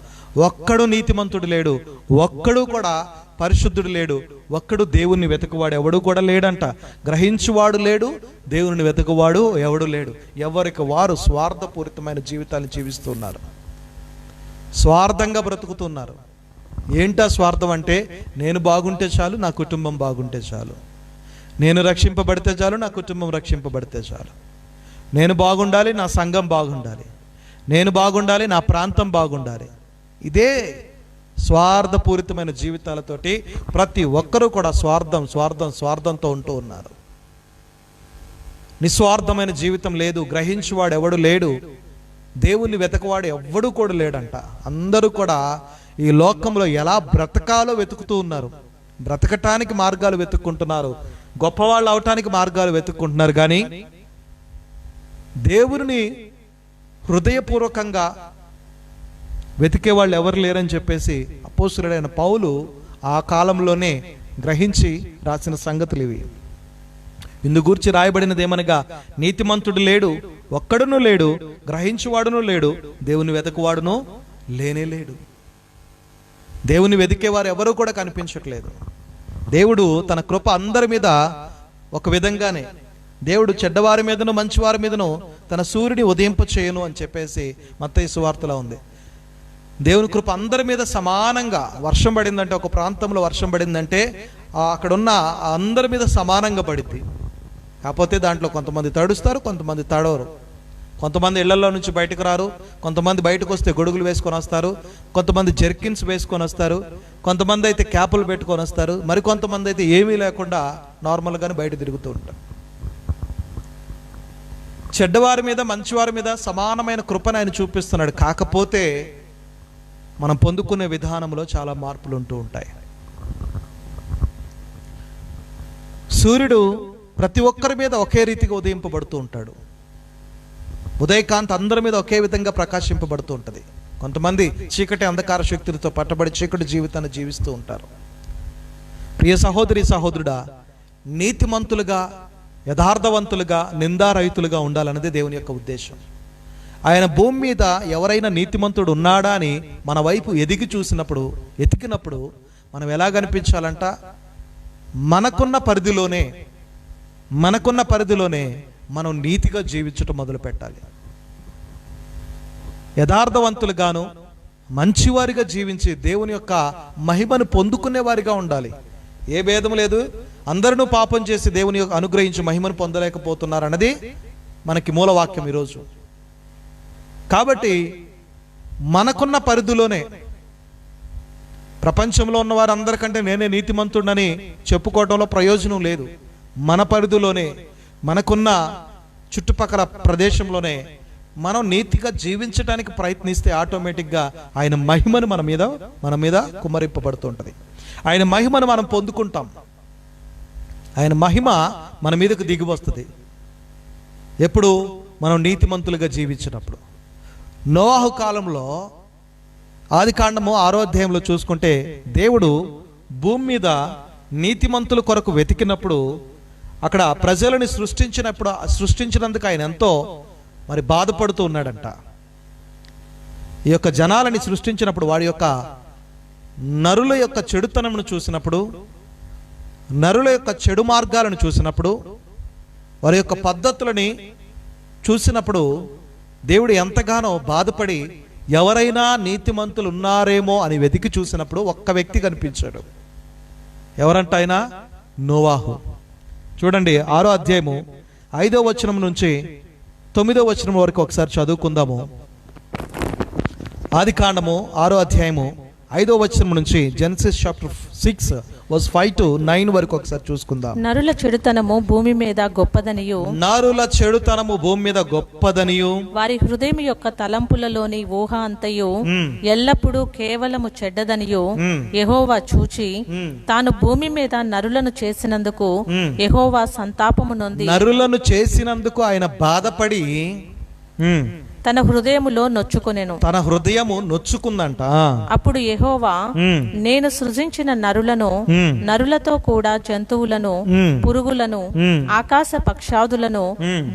ఒక్కడు నీతిమంతుడు లేడు, ఒక్కడు కూడా పరిశుద్ధుడు లేడు, ఒక్కడు దేవుణ్ణి వెతుకువాడు ఎవడు కూడా లేడంట. గ్రహించువాడు లేడు, దేవుని వెతుకువాడు ఎవడు లేడు. ఎవరికి వారు స్వార్థపూరితమైన జీవితాన్ని జీవిస్తున్నారు, స్వార్థంగా బ్రతుకుతున్నారు. ఏంటా స్వార్థం అంటే, నేను బాగుంటే చాలు, నా కుటుంబం బాగుంటే చాలు, నేను రక్షింపబడితే చాలు, నా కుటుంబం రక్షింపబడితే చాలు, నేను బాగుండాలి, నా సంఘం బాగుండాలి, నేను బాగుండాలి, నా ప్రాంతం బాగుండాలి. ఇదే స్వార్థపూరితమైన జీవితాలతోటి ప్రతి ఒక్కరూ కూడా స్వార్థంతో ఉంటూ ఉన్నారు. నిస్వార్థమైన జీవితం లేదు, గ్రహించువాడు ఎవడు లేడు, దేవుణ్ణి వెతకవాడు ఎవ్వడు కూడా లేడంట. అందరూ కూడా ఈ లోకంలో ఎలా బ్రతకాలో వెతుకుతూ ఉన్నారు, బ్రతకటానికి మార్గాలు వెతుక్కుంటున్నారు, గొప్పవాళ్ళు అవటానికి మార్గాలు వెతుక్కుంటున్నారు. కానీ దేవుని హృదయపూర్వకంగా వెతికే వాళ్ళు ఎవరు లేరని చెప్పేసి అపోస్తలుడైన పౌలు ఆ కాలంలోనే గ్రహించి రాసిన సంగతులు ఇవి. ఇందు గూర్చి రాయబడినది ఏమనగా, నీతిమంతుడు లేడు, ఒక్కడును లేడు, గ్రహించువాడును లేడు, దేవుని వెతకువాడును లేనే లేడు. దేవుని వెతికేవారు ఎవరూ కూడా కనిపించట్లేదు. దేవుడు తన కృప అందరి మీద ఒక విధంగానే, దేవుడు చెడ్డవారి మీదను మంచివారి మీదను తన సూర్యుని ఉదయింప చేయను అని చెప్పేసి మత్తయి సువార్తలో ఉంది. దేవుని కృప అందరి మీద సమానంగా, వర్షం పడిందంటే, ఒక ప్రాంతంలో వర్షం పడిందంటే అక్కడున్న అందరి మీద సమానంగా పడింది. కాకపోతే దాంట్లో కొంతమంది తడుస్తారు, కొంతమంది తడవరు. కొంతమంది ఇళ్లలో నుంచి బయటకు రారు, కొంతమంది బయటకు వస్తే గొడుగులు వేసుకొని వస్తారు, కొంతమంది జెర్కిన్స్ వేసుకొని వస్తారు, కొంతమంది అయితే క్యాపులు పెట్టుకొని వస్తారు, మరి కొంతమంది అయితే ఏమీ లేకుండా నార్మల్గానే బయట తిరుగుతూ ఉంటారు. చెడ్డవారి మీద మంచివారి మీద సమానమైన కృపను ఆయన చూపిస్తున్నాడు. కాకపోతే మనం పొందుకునే విధానంలో చాలా మార్పులు ఉంటూ ఉంటాయి. సూర్యుడు ప్రతి ఒక్కరి మీద ఒకే రీతిగా ఉదయింపబడుతూ ఉంటాడు. ఉదయకాంతి అందరి మీద ఒకే విధంగా ప్రకాశింపబడుతూ ఉంటుంది. కొంతమంది చీకటి అంధకార శక్తులతో పట్టబడి చీకటి జీవితాన్ని జీవిస్తూ ఉంటారు. ప్రియ సహోదరి సహోదరుడా, నీతిమంతులుగా, యథార్థవంతులుగా, నిందారహితులుగా ఉండాలన్నది దేవుని యొక్క ఉద్దేశం. ఆయన భూమి మీద ఎవరైనా నీతిమంతుడు ఉన్నాడా అని మన వైపు ఎతికినప్పుడు మనం ఎలా కనిపించాలంట? మనకున్న పరిధిలోనే మనం నీతిగా జీవించటం మొదలు పెట్టాలి. యథార్థవంతులుగాను మంచివారిగా జీవించి దేవుని యొక్క మహిమను పొందుకునే వారిగా ఉండాలి. ఏ భేదం లేదు. అందరూ పాపం చేసి దేవుని యొక్క అనుగ్రహించి మహిమను పొందలేకపోతున్నారు అన్నది మనకి మూలవాక్యం ఈరోజు. కాబట్టి మనకున్న పరిధిలోనే, ప్రపంచంలో ఉన్న వారందరికంటే నేనే నీతిమంతుడని చెప్పుకోవడంలో ప్రయోజనం లేదు. మన పరిధిలోనే, మనకున్న చుట్టుపక్కల ప్రదేశంలోనే మనం నీతిగా జీవించడానికి ప్రయత్నిస్తే ఆటోమేటిక్గా ఆయన మహిమను మన మీద కుమ్మరింపబడుతుంటుంది. ఆయన మహిమను మనం పొందుకుంటాం. ఆయన మహిమ మన మీదకు దిగి వస్తుంది ఎప్పుడు? మనం నీతిమంతులుగా జీవించినప్పుడు. నోవాహు కాలంలో ఆదికాండము 6వ అధ్యాయంలో చూసుకుంటే, దేవుడు భూమి మీద నీతిమంతుల కొరకు వెతికినప్పుడు, అక్కడ ప్రజలని సృష్టించినందుకు ఆయన ఎంతో బాధపడుతూ ఉన్నాడంట. ఈ యొక్క జనాలని సృష్టించినప్పుడు వాడి యొక్క నరుల యొక్క చెడుతనమును చూసినప్పుడు, నరుల యొక్క చెడు మార్గాలను చూసినప్పుడు, వారి యొక్క పద్ధతులని చూసినప్పుడు దేవుడు ఎంతగానో బాధపడి ఎవరైనా నీతిమంతులు ఉన్నారేమో అని వెతికి చూసినప్పుడు ఒక్క వ్యక్తి కనిపించాడు. ఎవరంట ఆయన? నోవాహు. చూడండి, 6వ అధ్యాయము 5వ వచనం నుంచి 9వ వచనం వరకు ఒకసారి చదువుకుందాము. ఆదికాండము 6వ అధ్యాయము 5వ వచనం నుంచి జెనసిస్ చాప్టర్ 6 verse 5 to 9 వరకు ఒకసారి చూసుకుందాం. నరుల చెడుతనము భూమి మీద గొప్పదనియు వారి హృదయం యొక్క తలంపులలోని ఊహ అంతయు ఎల్లప్పుడూ కేవలము చెడ్డదనియు యెహోవా చూచి తాను భూమి మీద నరులను చేసినందుకు యెహోవా సంతాపము నొంది, నరులను చేసినందుకు ఆయన బాధపడి తన హృదయములో నొచ్చుకొనెను. తన హృదయము నొచ్చుకుందంట. అప్పుడు యెహోవా, నేను సృజించిన నరులతో కూడా జంతువులను, పురుగులను, ఆకాశ పక్షాదులను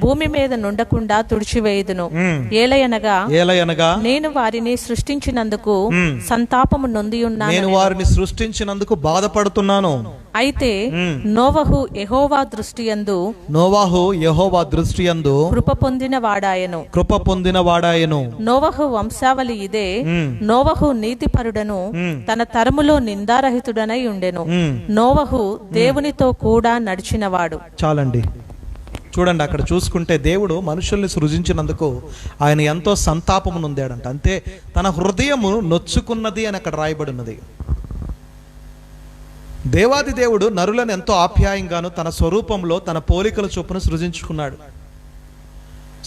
భూమి మీద నుండకుండా తుడిచివేయుదును. ఏలయనగా నేను వారిని సృష్టించినందుకు సంతాపము నొందియున్నాను. నేను వారిని సృష్టించినందుకు బాధపడుతున్నాను. అయితే నోవహు యెహోవా దృష్టియందు కృప పొందిన వాడాయను. నోవహు వంశావళి ఇదే. నోవహు నీతిపరుడను, తన తరములో నిందారహితుడనై ఉండెను. నోవహు దేవునితో కూడా నడిచినవాడు. చాలండి. చూడండి, అక్కడ చూసుకుంటే దేవుడు మనుషుల్ని సృజించినందుకు ఆయన ఎంతో సంతాపము నొందాడంట. అంతే, తన హృదయము నొచ్చుకున్నది అని అక్కడ రాయబడి ఉన్నది. దేవాది దేవుడు నరులను ఎంతో ఆప్యాయంగాను తన స్వరూపంలో తన పోలికల చొప్పున సృజించుకున్నాడు.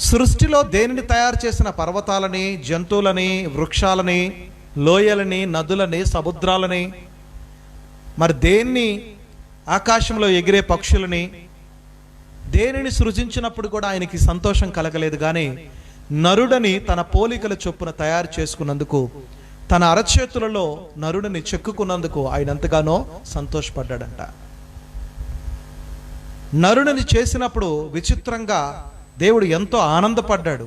సృష్టిలో దేనిని తయారు చేసిన పర్వతాలని, జంతువులని, వృక్షాలని, లోయలని, నదులని, సముద్రాలని, మరి దేన్ని ఆకాశంలో ఎగిరే పక్షులని, దేనిని సృజించినప్పుడు కూడా ఆయనకి సంతోషం కలగలేదు. కానీ నరుడని తన పోలికల చొప్పున తయారు చేసుకున్నందుకు, తన అరచేతులలో నరుడిని చెక్కుకున్నందుకు ఆయన ఎంతగానో సంతోషపడ్డాడంట. నరుడిని చేసినప్పుడు విచిత్రంగా దేవుడు ఎంతో ఆనందపడ్డాడు.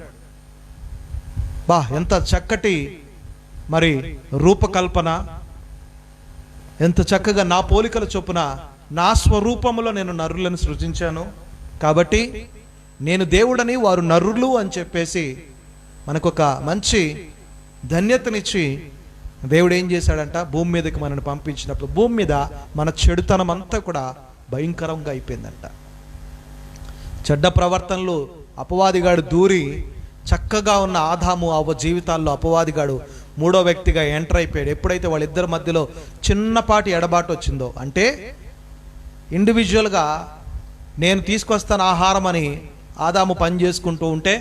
ఎంత చక్కటి రూపకల్పన, ఎంత చక్కగా నా పోలికల చొప్పున నా స్వరూపములో నేను నరులను సృజించాను, కాబట్టి నేను దేవుడని వారు నరులు అని చెప్పేసి మనకొక మంచి ధన్యతనిచ్చి దేవుడు ఏం చేశాడంట, భూమి మీదకి మనల్ని పంపించినప్పుడు భూమి మీద మన చెడుతనం అంతా కూడా భయంకరంగా అయిపోయిందంట. చెడ్డ ప్రవర్తనలు అపవాదిగాడు దూరి చక్కగా ఉన్న ఆదాము అవ్వ జీవితాల్లో అపవాదిగాడు మూడో వ్యక్తిగా ఎంటర్ అయిపోయాడు. ఎప్పుడైతే వాళ్ళిద్దరి మధ్యలో చిన్నపాటి ఎడబాటు వచ్చిందో, అంటే ఇండివిజువల్గా నేను తీసుకొస్తాను ఆహారం అని ఆదాము పని చేసుకుంటూ ఉంటే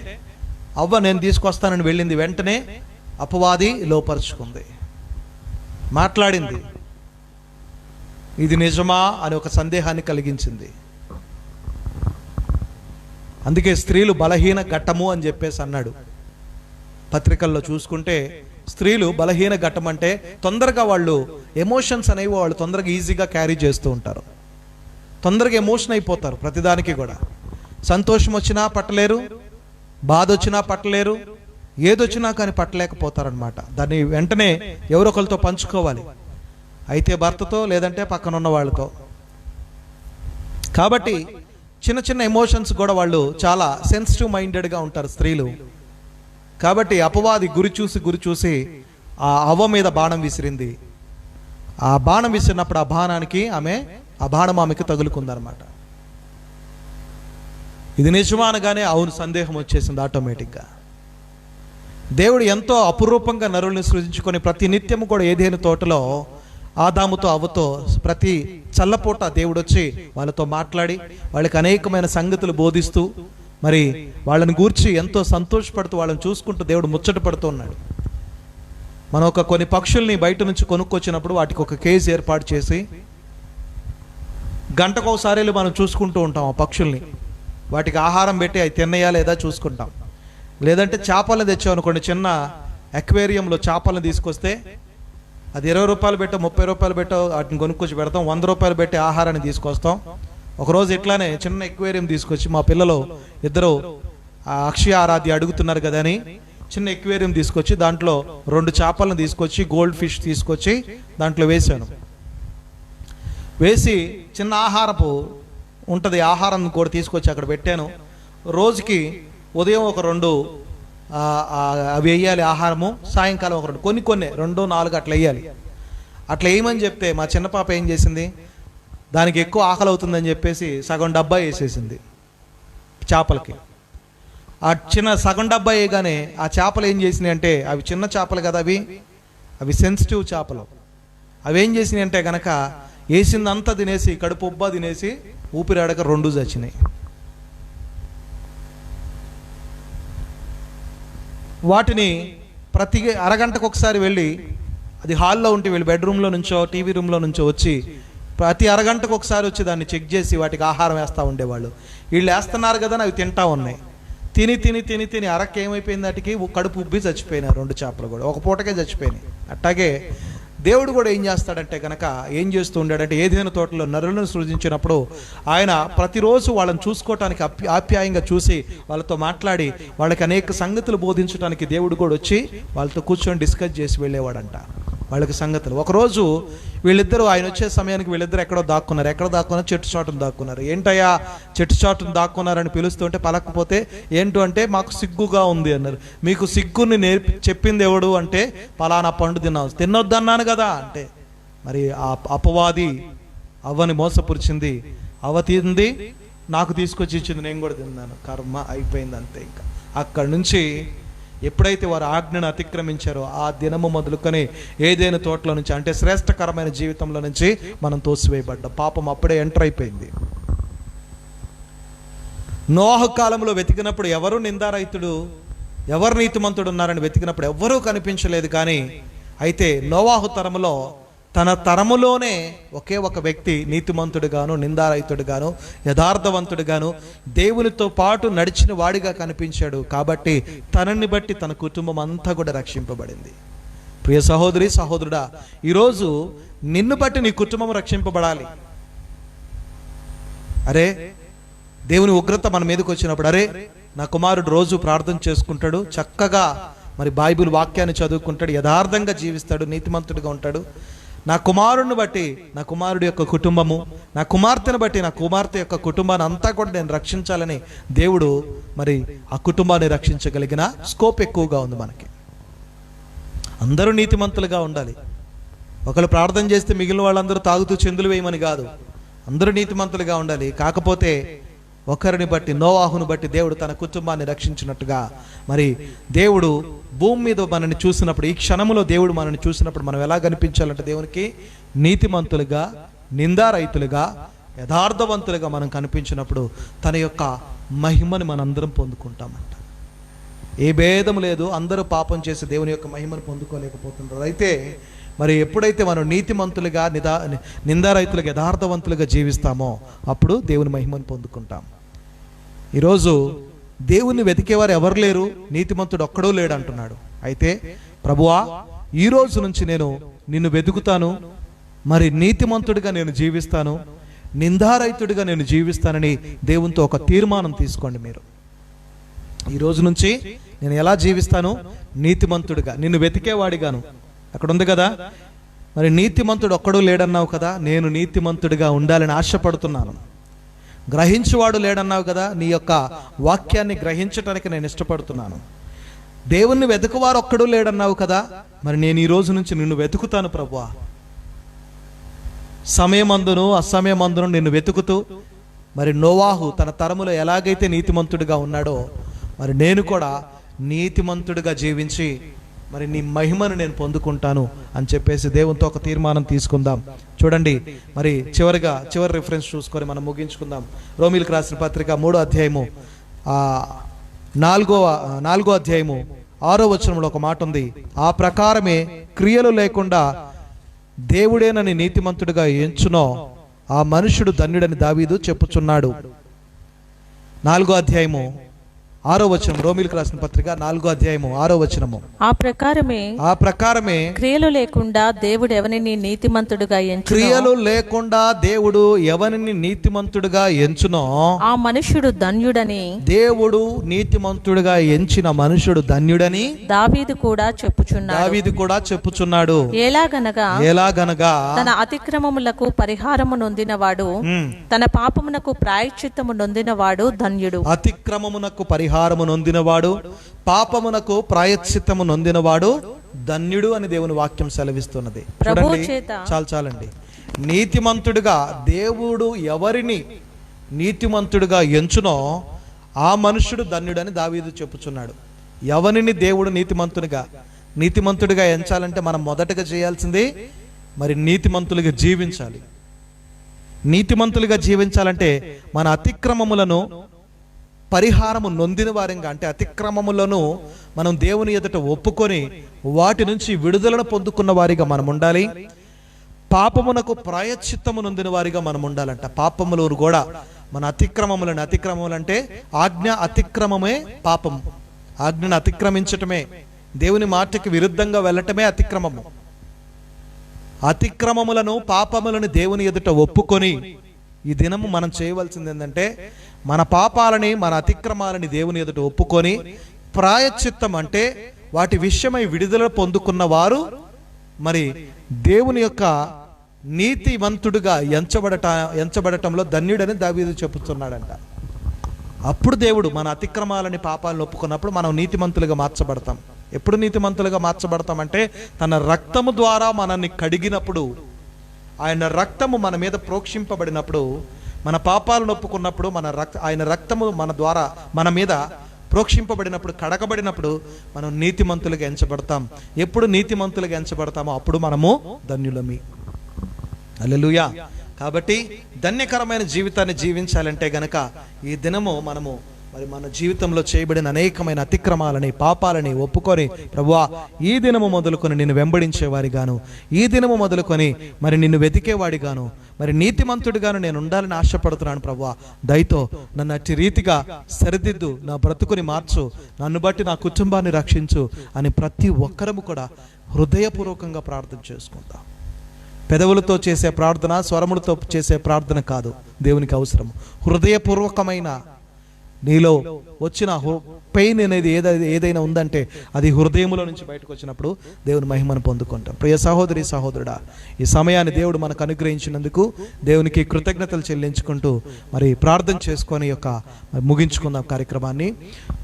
అవ్వ నేను తీసుకొస్తానని వెళ్ళింది. వెంటనే అపవాది లోపరుచుకుంది, మాట్లాడింది. ఇది నిజమా అని ఒక సందేహాన్ని కలిగించింది. అందుకే స్త్రీలు బలహీన ఘట్టము అని చెప్పేసి అన్నాడు. పత్రికల్లో చూసుకుంటే స్త్రీలు బలహీన ఘట్టం అంటే తొందరగా వాళ్ళు ఎమోషన్స్ అనేవి వాళ్ళు తొందరగా ఈజీగా క్యారీ చేస్తూ ఉంటారు, తొందరగా ఎమోషన్ అయిపోతారు. ప్రతిదానికి కూడా సంతోషం వచ్చినా పట్టలేరు, బాధ వచ్చినా పట్టలేరు, ఏదొచ్చినా కానీ పట్టలేకపోతారనమాట. దాన్ని వెంటనే ఎవరొకరితో పంచుకోవాలి, అయితే భర్తతో లేదంటే పక్కన ఉన్న వాళ్ళతో. కాబట్టి చిన్న చిన్న ఎమోషన్స్ కూడా వాళ్ళు చాలా సెన్సిటివ్ మైండెడ్గా ఉంటారు స్త్రీలు. కాబట్టి అపవాది గురి చూసి ఆ అవ్వ మీద బాణం విసిరింది. ఆ బాణం విసిరినప్పుడు ఆ బాణం ఆమెకి తగులుకుందనమాట. ఇది నిజమా అనగానే అవును సందేహం వచ్చేసింది ఆటోమేటిక్గా. దేవుడు ఎంతో అపురూపంగా నరుల్ని సృజించుకొని ప్రతి నిత్యము కూడా ఏదైనా తోటలో ఆదాముతో అవ్వతో ప్రతి చల్లపూట దేవుడు వచ్చి వాళ్ళతో మాట్లాడి వాళ్ళకి అనేకమైన సంగతులు బోధిస్తూ మరి వాళ్ళని గూర్చి ఎంతో సంతోషపడుతూ వాళ్ళని చూసుకుంటూ దేవుడు ముచ్చట పడుతూ ఉన్నాడు. మనం కొన్ని పక్షుల్ని బయట నుంచి కొనుక్కొచ్చినప్పుడు వాటికి ఒక కేజ్ ఏర్పాటు చేసి గంటకోసారి మనం చూసుకుంటూ ఉంటాం ఆ పక్షుల్ని. వాటికి ఆహారం పెట్టి అవి తిన్నయా లేదా చూసుకుంటాం. లేదంటే చేపలను తెచ్చామనుకోండి, చిన్న అక్వేరియంలో చేపలను తీసుకొస్తే అది 20 రూపాయలు పెట్టో 30 రూపాయలు పెట్టో వాటిని కొనుక్కొచ్చి పెడతాం. 100 రూపాయలు పెట్టి ఆహారాన్ని తీసుకొస్తాం. ఒకరోజు ఇట్లానే చిన్న ఎక్వేరియం తీసుకొచ్చి మా పిల్లలు ఇద్దరు అక్షయ ఆరాధ్య అడుగుతున్నారు కదా అని చిన్న ఎక్వేరియం తీసుకొచ్చి దాంట్లో 2 చేపలను తీసుకొచ్చి గోల్డ్ ఫిష్ తీసుకొచ్చి దాంట్లో వేశాను. వేసి చిన్న ఆహారపు ఉంటుంది, ఆహారం కూడా తీసుకొచ్చి అక్కడ పెట్టాను. రోజుకి ఉదయం ఒక 2 అవి వేయాలి ఆహారము, సాయంకాలం ఒక 2, కొన్ని 2, 4 అట్లా వేయాలి. అట్లా వేయమని చెప్తే మా చిన్న పాప ఏం చేసింది, దానికి ఎక్కువ ఆకలి అవుతుందని చెప్పేసి సగం డబ్బా వేసేసింది చేపలకి. ఆ చిన్న సగం డబ్బా వేయగానే ఆ చేపలు ఏం చేసినాయి అంటే, అవి చిన్న చేపలు కదా, అవి సెన్సిటివ్ చేపలు. అవి ఏం చేసినాయి అంటే కనుక వేసిందంతా తినేసి కడుపు ఉబ్బా తినేసి ఊపిరాడక 2 చచ్చినాయి. వాటిని ప్రతి అరగంటకు ఒకసారి వెళ్ళి, అది హాల్లో ఉంటే వెళ్ళి బెడ్రూమ్లో నుంచో టీవీ రూమ్లో నుంచో వచ్చి ప్రతి అరగంటకు ఒకసారి వచ్చి దాన్ని చెక్ చేసి వాటికి ఆహారం వేస్తూ ఉండేవాళ్ళు. వీళ్ళు వేస్తున్నారు కదా అవి తింటా ఉన్నాయి. తిని అరక్క ఏమైపోయింది, వాటికి కడుపు ఉబ్బి చచ్చిపోయినాయి 2 చేపలు కూడా, ఒక పూటకే చచ్చిపోయినాయి. అట్లాగే దేవుడు కూడా ఏం చేస్తాడంటే కనుక ఏం చేస్తూ ఉండాడంటే, ఏదైనా తోటలో నరులను సృజించినప్పుడు ఆయన ప్రతిరోజు వాళ్ళని చూసుకోవటానికి ఆప్యాయంగా చూసి వాళ్ళతో మాట్లాడి వాళ్ళకి అనేక సంగతులు బోధించడానికి దేవుడు కూడా వచ్చి వాళ్ళతో కూర్చొని డిస్కస్ చేసి వెళ్ళేవాడంట వాళ్ళకి సంగతులు. ఒకరోజు వీళ్ళిద్దరూ ఆయన వచ్చే సమయానికి వీళ్ళిద్దరు ఎక్కడ దాక్కున్నారు, చెట్టు చాటును దాక్కున్నారు. ఏంటయ్యా చెట్టు చాటును దాక్కున్నారని పిలుస్తుంటే పలకపోతే ఏంటో అంటే మాకు సిగ్గుగా ఉంది అన్నారు. మీకు సిగ్గుని చెప్పింది ఎవడు అంటే పలానా పండు తినొద్దన్నాను కదా అంటే, మరి ఆ అపవాది అవ్వని మోసపురిచింది, అవ్వ తింది, నాకు తీసుకొచ్చి ఇచ్చింది, నేను కూడా తిన్నాను, కర్మ అయిపోయింది అంతే. ఇంకా అక్కడి నుంచి ఎప్పుడైతే వారు ఆజ్ఞను అతిక్రమించారో ఆ దినము మొదలుకొని ఏదైనా తోటలో నుంచి, అంటే శ్రేష్టకరమైన జీవితంలో నుంచి మనం తోసివేయబడ్డాం. పాపం అప్పుడే ఎంటర్ అయిపోయింది. నోహు కాలంలో వెతికినప్పుడు ఎవరు నిందారహితుడు, ఎవరు నీతిమంతుడు ఉన్నారని వెతికినప్పుడు ఎవ్వరూ కనిపించలేదు. కానీ అయితే నోవాహు తరములో తన తరములోనే ఒకే ఒక వ్యక్తి నీతిమంతుడుగాను, నిందారహితుడుగాను, యథార్థవంతుడుగాను, దేవునితో పాటు నడిచిన వాడిగా కనిపించాడు. కాబట్టి తనని బట్టి తన కుటుంబం అంతా కూడా రక్షింపబడింది. ప్రియ సహోదరి సహోదరుడా, ఈరోజు నిన్ను బట్టి నీ కుటుంబం రక్షింపబడాలి. అరే దేవుని ఉగ్రత మన మీదకి వచ్చినప్పుడు, అరే నా కుమారుడు రోజు ప్రార్థన చేసుకుంటాడు, చక్కగా మరి బైబిల్ వాక్యాన్ని చదువుకుంటాడు, యథార్థంగా జీవిస్తాడు, నీతిమంతుడిగా ఉంటాడు, నా కుమారుడిని బట్టి నా కుమారుడి యొక్క కుటుంబము, నా కుమార్తెను బట్టి నా కుమార్తె యొక్క కుటుంబాన్ని అంతా కూడా నేను రక్షించాలని దేవుడు మరి ఆ కుటుంబాన్ని రక్షించగలిగిన స్కోప్ ఎక్కువగా ఉంది మనకి. అందరూ నీతిమంతులుగా ఉండాలి. ఒకళ్ళు ప్రార్థన చేస్తే మిగిలిన వాళ్ళందరూ తాగుతూ చెందులు వేయమని కాదు, అందరూ నీతిమంతులుగా ఉండాలి. కాకపోతే ఒకరిని బట్టి, నోవాహును బట్టి దేవుడు తన కుటుంబాన్ని రక్షించినట్టుగా మరి దేవుడు భూమి మీద మనల్ని చూసినప్పుడు, ఈ క్షణంలో దేవుడు మనల్ని చూసినప్పుడు మనం ఎలా కనిపించాలంటే దేవునికి నీతిమంతులుగా, నిందారహితులుగా, యథార్థవంతులుగా మనం కనిపించినప్పుడు తన యొక్క మహిమని మనందరం పొందుకుంటామంట. ఏ భేదం లేదు, అందరూ పాపం చేసి దేవుని యొక్క మహిమను పొందుకోలేకపోతున్నారు. అయితే మరి ఎప్పుడైతే మనం నీతిమంతులుగా, నిందారహితులుగా, యథార్థవంతులుగా జీవిస్తామో అప్పుడు దేవుని మహిమను పొందుకుంటాం. ఈరోజు దేవుణ్ణి వెతికేవారు ఎవరు లేరు, నీతిమంతుడు ఒక్కడూ లేడు అంటున్నాడు. అయితే ప్రభువా, ఈ రోజు నుంచి నేను నిన్ను వెతుకుతాను, మరి నీతిమంతుడిగా నేను జీవిస్తాను, నిందారహితుడిగా నేను జీవిస్తానని దేవునితో ఒక తీర్మానం తీసుకోండి. మీరు ఈ రోజు నుంచి నేను ఎలా జీవిస్తాను, నీతిమంతుడిగా, నిన్ను వెతికేవాడిగాను. అక్కడ ఉంది కదా, మరి నీతిమంతుడు ఒక్కడూ లేడన్నావు కదా, నేను నీతిమంతుడిగా ఉండాలని ఆశపడుతున్నాను. గ్రహించువాడు లేడన్నావు కదా, నీ యొక్క వాక్యాన్ని గ్రహించటానికి నేను ఇష్టపడుతున్నాను. దేవుణ్ణి వెతుకువారు ఒక్కడూ లేడన్నావు కదా, మరి నేను ఈ రోజు నుంచి నిన్ను వెతుకుతాను ప్రభువా. సమయమందును అసమయమందును నిన్ను వెతుకుతూ, మరి నోవాహు తన తరములో ఎలాగైతే నీతిమంతుడిగా ఉన్నాడో, మరి నేను కూడా నీతిమంతుడిగా జీవించి మరి నీ మహిమను నేను పొందుకుంటాను అని చెప్పేసి దేవునితో ఒక తీర్మానం తీసుకుందాం. చూడండి, మరి చివరి రిఫరెన్స్ చూసుకొని మనం ముగించుకుందాం. రోమీలకు రాసిన పత్రిక 3వ అధ్యాయము 4వ అధ్యాయము 6వ వచనంలో ఒక మాట ఉంది. ఆ ప్రకారమే క్రియలు లేకుండా దేవుడేనని నీతిమంతుడిగా ఎంచునో ఆ మనుషుడు ధన్యుడని దావీదు చెప్పుచున్నాడు. 4వ అధ్యాయము 6వ వచనం, రోమీలకు రాసిన పత్రిక 4వ అధ్యాయము 6వ వచనము. ఆ ప్రకారమే క్రియలు లేకుండా దేవుడు ఎవరిని నీతిమంతుడుగా ఎంచునో, క్రియలు లేకుండా దేవుడు ఎవరిని నీతిమంతుడుగా ఎంచునో ఆ మనుషుడు ధన్యుడని, దేవుడు నీతిమంతుడుగా ఎంచిన మనుషుడు ధన్యుడని దావీదు కూడా చెప్పుచున్నాడు. ఎలాగనగా తన అతిక్రమములకు పరిహారము నొందినవాడు, తన పాపమునకు ప్రాయశ్చిత్తము నొందినవాడు ధన్యుడు. అతిక్రమమునకు పరిహారము నొందినవాడు, పాపమునకు ప్రాయశ్చిత్తము నొందినవాడు ధన్యుడు అని దేవుని వాక్యం సెలవిస్తున్నది. చూడండి, చాలండి. నీతిమంతుడిగా దేవుడు ఎవరిని నీతిమంతుడిగా ఎంచునో ఆ మనుషుడు ధన్యుడని దావీదు చెప్పుచున్నాడు. ఎవరిని దేవుడు నీతిమంతుడిగా ఎంచాలంటే మనం మొదటగా చేయాల్సింది మరి నీతిమంతులుగా జీవించాలి. నీతిమంతులుగా జీవించాలంటే మన అతిక్రమములను పరిహారము నొందిన వారంగా, అంటే అతిక్రమములను మనం దేవుని ఎదుట ఒప్పుకొని వాటి నుంచి విడుదలను పొందుకున్న వారిగా మనం ఉండాలి. పాపమునకు ప్రాయశ్చిత్తము నొందిన వారిగా మనం ఉండాలంట. పాపములు కూడా మన అతిక్రమములు అంటే ఆజ్ఞ అతిక్రమమే పాపము. ఆజ్ఞను అతిక్రమించటమే, దేవుని మాటకి విరుద్ధంగా వెళ్ళటమే అతిక్రమము. అతిక్రమములను, పాపములను దేవుని ఎదుట ఒప్పుకొని ఈ దినము మనం చేయవలసింది ఏంటంటే మన పాపాలని, మన అతిక్రమాలని దేవుని ఎదుట ఒప్పుకొని ప్రాయశ్చిత్తం అంటే వాటి విషయమై విడుదల పొందుకున్న వారు మరి దేవుని యొక్క నీతివంతుడుగా ఎంచబడటంలో ధన్యుడని దావీదు చెబుతున్నాడంట. అప్పుడు దేవుడు మన అతిక్రమాలని, పాపాలను ఒప్పుకున్నప్పుడు మనం నీతిమంతులుగా మార్చబడతాం. ఎప్పుడు నీతిమంతులుగా మార్చబడతామంటే తన రక్తము ద్వారా మనల్ని కడిగినప్పుడు, ఆయన రక్తము మన మీద ప్రోక్షింపబడినప్పుడు, మన పాపాలను ఒప్పుకున్నప్పుడు, ఆయన రక్తము మన ద్వారా మన మీద ప్రోక్షింపబడినప్పుడు, కడగబడినప్పుడు మనం నీతిమంతులుగా ఎంచబడతాం. ఎప్పుడు నీతిమంతులుగా ఎంచబడతామో అప్పుడు మనము ధన్యులమి. హల్లెలూయా. కాబట్టి ధన్యకరమైన జీవితాన్ని జీవించాలంటే గనక ఈ దినము మనము మరి మన జీవితంలో చేయబడిన అనేకమైన అతిక్రమాలని, పాపాలని ఒప్పుకొని ప్రభువా ఈ దినము మొదలుకొని నిన్ను వెంబడించేవారిగాను, ఈ దినము మొదలుకొని మరి నిన్ను వెతికేవాడిగాను, మరి నీతిమంతుడిగాను నేను ఉండాలని ఆశపడుతున్నాను. ప్రభువా దయతో నన్ను అట్టి రీతిగా సరిదిద్దు, నా బ్రతుకుని మార్చు, నన్ను బట్టి నా కుటుంబాన్ని రక్షించు అని ప్రతి ఒక్కరము కూడా హృదయపూర్వకంగా ప్రార్థన చేసుకుందాం. పెదవులతో చేసే ప్రార్థన, స్వరములతో చేసే ప్రార్థన కాదు దేవునికి అవసరం. హృదయపూర్వకమైన నీలో వచ్చిన పెయిన్ అనేది ఏదైనా ఉందంటే అది హృదయంలో నుంచి బయటకు వచ్చినప్పుడు దేవుని మహిమను పొందుకుంటాం. ప్రియ సహోదరి సహోదరుడా, ఈ సమయాన్ని దేవుడు మనకు అనుగ్రహించినందుకు దేవునికి కృతజ్ఞతలు చెల్లించుకుంటూ మరి ప్రార్థన చేసుకొని ముగించుకుందాం కార్యక్రమాన్ని.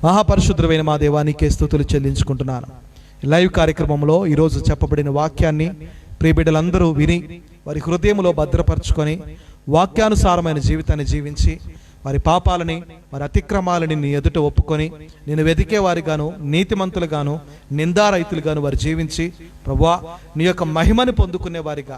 మహాపరిశుద్ధమైన మా దేవానికే స్తుతులు చెల్లించుకుంటున్నాను. లైవ్ కార్యక్రమంలో ఈరోజు చెప్పబడిన వాక్యాన్ని ప్రియ బిడ్డలందరూ విని వారి హృదయంలో భద్రపరచుకొని వాక్యానుసారమైన జీవితాన్ని జీవించి వారి పాపాలని వారి అతిక్రమాలని నీ ఎదుట ఒప్పుకొని నేను వెతికేవారిగాను నీతిమంతులుగాను నిందారహితులుగాను వారు జీవించి ప్రభువా నీ యొక్క మహిమని పొందుకునేవారిగా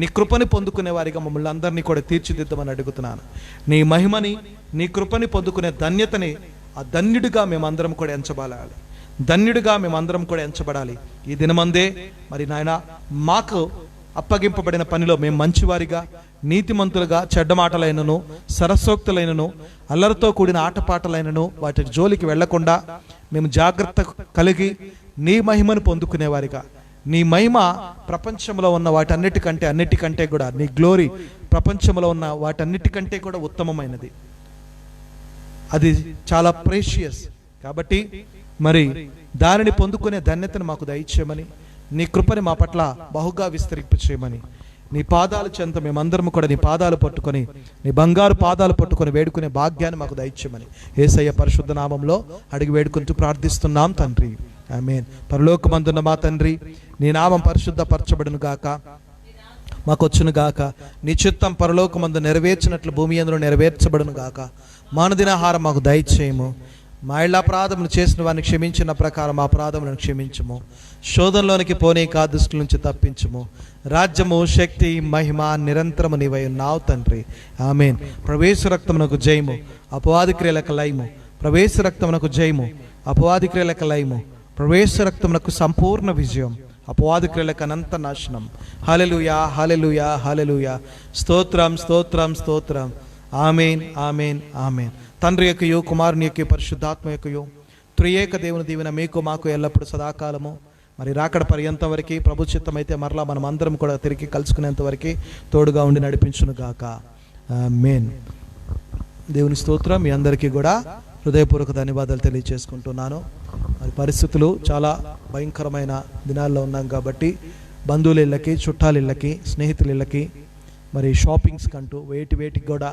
నీ కృపని పొందుకునేవారిగా మమ్మల్ని అందరినీ కూడా తీర్చిదిద్దమని అడుగుతున్నాను. నీ మహిమని నీ కృపని పొందుకునే ధన్యతని ఆ ధన్యుడిగా మేమందరం కూడా ఎంచబడాలి. ఈ దినమందే మరి నాయన మాకు అప్పగింపబడిన పనిలో మేము మంచివారిగా నీతిమంతులుగా చెడ్డ మాటలైనను సరస్సోక్తులైనను అల్లరితో కూడిన ఆటపాటలైనను వాటి జోలికి వెళ్లకుండా మేము జాగ్రత్త కలిగి నీ మహిమను పొందుకునేవారిగా, నీ మహిమ ప్రపంచంలో ఉన్న అన్నిటికంటే కూడా నీ గ్లోరీ ప్రపంచంలో ఉన్న వాటన్నిటికంటే కూడా ఉత్తమమైనది, అది చాలా ప్రేషియస్. కాబట్టి మరి దానిని పొందుకునే ధన్యతను మాకు దయచేయమని, నీ కృపని మా పట్ల బహుగా విస్తరింప చేయమని, నీ పాదాల చెంత మేమందరం కూడా నీ పాదాలు పట్టుకొని నీ బంగారు పాదాలు పట్టుకొని వేడుకునే భాగ్యాన్ని మాకు దయచేయమని యేసయ్య పరిశుద్ధ నామంలో అడిగి వేడుకుంటూ ప్రార్థిస్తున్నాం తండ్రి, ఆమేన్. పరలోకమందున్న మా తండ్రి, నీ నామం పరిశుద్ధపరచబడును గాక, మాకొచ్చును గాక, నీ చిత్తం పరలోకమందు నెరవేర్చినట్లు భూమి యందు నెరవేర్చబడును గాక. మానదినాహారం మాకు దయచేయము. మా ఇళ్ళ అపరాధములు చేసిన వారిని క్షమించిన ప్రకారం మా అపరాధములను క్షమించము. శోధనలోనికి పోనీక దుష్టుల నుంచి తప్పించము. రాజ్యము, శక్తి, మహిమ నిరంతరము నీవై ఉన్నావు తండ్రి, ఆమేన్. ప్రవేశ రక్తమునకు జయము, అపవాది క్రియలకు లయము. ప్రవేశ రక్తమునకు జయము, అపవాది క్రియలకు లయము. ప్రవేశ రక్తమునకు సంపూర్ణ విజయం, అపవాది క్రియలకు అనంత నాశనం. హల్లెలూయా, హల్లెలూయా, హల్లెలూయా. స్తోత్రం, స్తోత్రం, స్తోత్రం. ఆమేన్, ఆమేన్, ఆమేన్. తండ్రి యొక్కయు కుమారుని యొక్క పరిశుద్ధాత్మ యొక్కయు త్రియేక దేవుని దీవెన మీకు మాకు ఎల్లప్పుడు సదాకాలము మరి రాకడ పర్యంతం వరకు ప్రభు చిత్తం అయితే మరలా మనం అందరం కూడా తిరిగి కలుసుకునేంత వరకు తోడుగా ఉండి నడిపించును గాక, ఆమేన్. దేవుని స్తోత్రం. మీ అందరికీ కూడా హృదయపూర్వక ధన్యవాదాలు తెలియజేసుకుంటున్నాను. మరి పరిస్థితులు చాలా భయంకరమైన దినాల్లో ఉన్నాం కాబట్టి బంధువుల ఇళ్ళకి, చుట్టాల ఇళ్ళకి, స్నేహితుల ఇళ్ళకి, మరి షాపింగ్స్ కంటూ వేటికి కూడా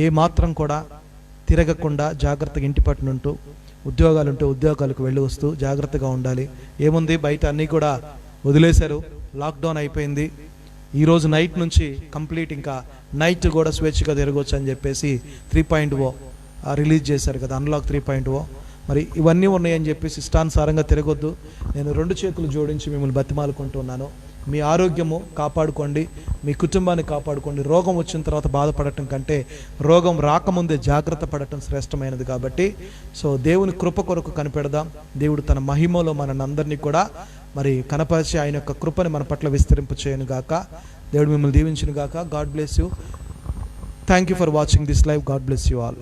ఏ మాత్రం కూడా తిరగకుండా జాగ్రత్తగా ఇంటి పట్టునుంటూ, ఉద్యోగాలుంటే ఉద్యోగాలకు వెళ్ళి వస్తూ జాగ్రత్తగా ఉండాలి. ఏముంది, బయట అన్నీ కూడా వదిలేశారు, లాక్డౌన్ అయిపోయింది. ఈరోజు నైట్ నుంచి కంప్లీట్ ఇంకా నైట్ కూడా స్వేచ్ఛగా తిరగవచ్చు అని చెప్పేసి 3.0 రిలీజ్ చేశారు కదా, అన్లాక్ 3.0. మరి ఇవన్నీ ఉన్నాయని చెప్పేసి ఇష్టానుసారంగా తిరగొద్దు. నేను 2 చేతులు జోడించి మిమ్మల్ని బతిమాలుకుంటున్నాను. మీ ఆరోగ్యము కాపాడుకోండి, మీ కుటుంబాన్ని కాపాడుకోండి. రోగం వచ్చిన తర్వాత బాధపడటం కంటే రోగం రాకముందే జాగ్రత్త పడటం శ్రేష్టమైనది. కాబట్టి దేవుని కృప కొరకు కనిపెడదాం. దేవుడు తన మహిమలో మనందరినీ కూడా మరి కనపరిచి ఆయన యొక్క కృపని మన పట్ల విస్తరింపు చేయను గాక. దేవుడు మిమ్మల్ని దీవించును గాక. God bless you. Thank you for watching this live. God bless you all.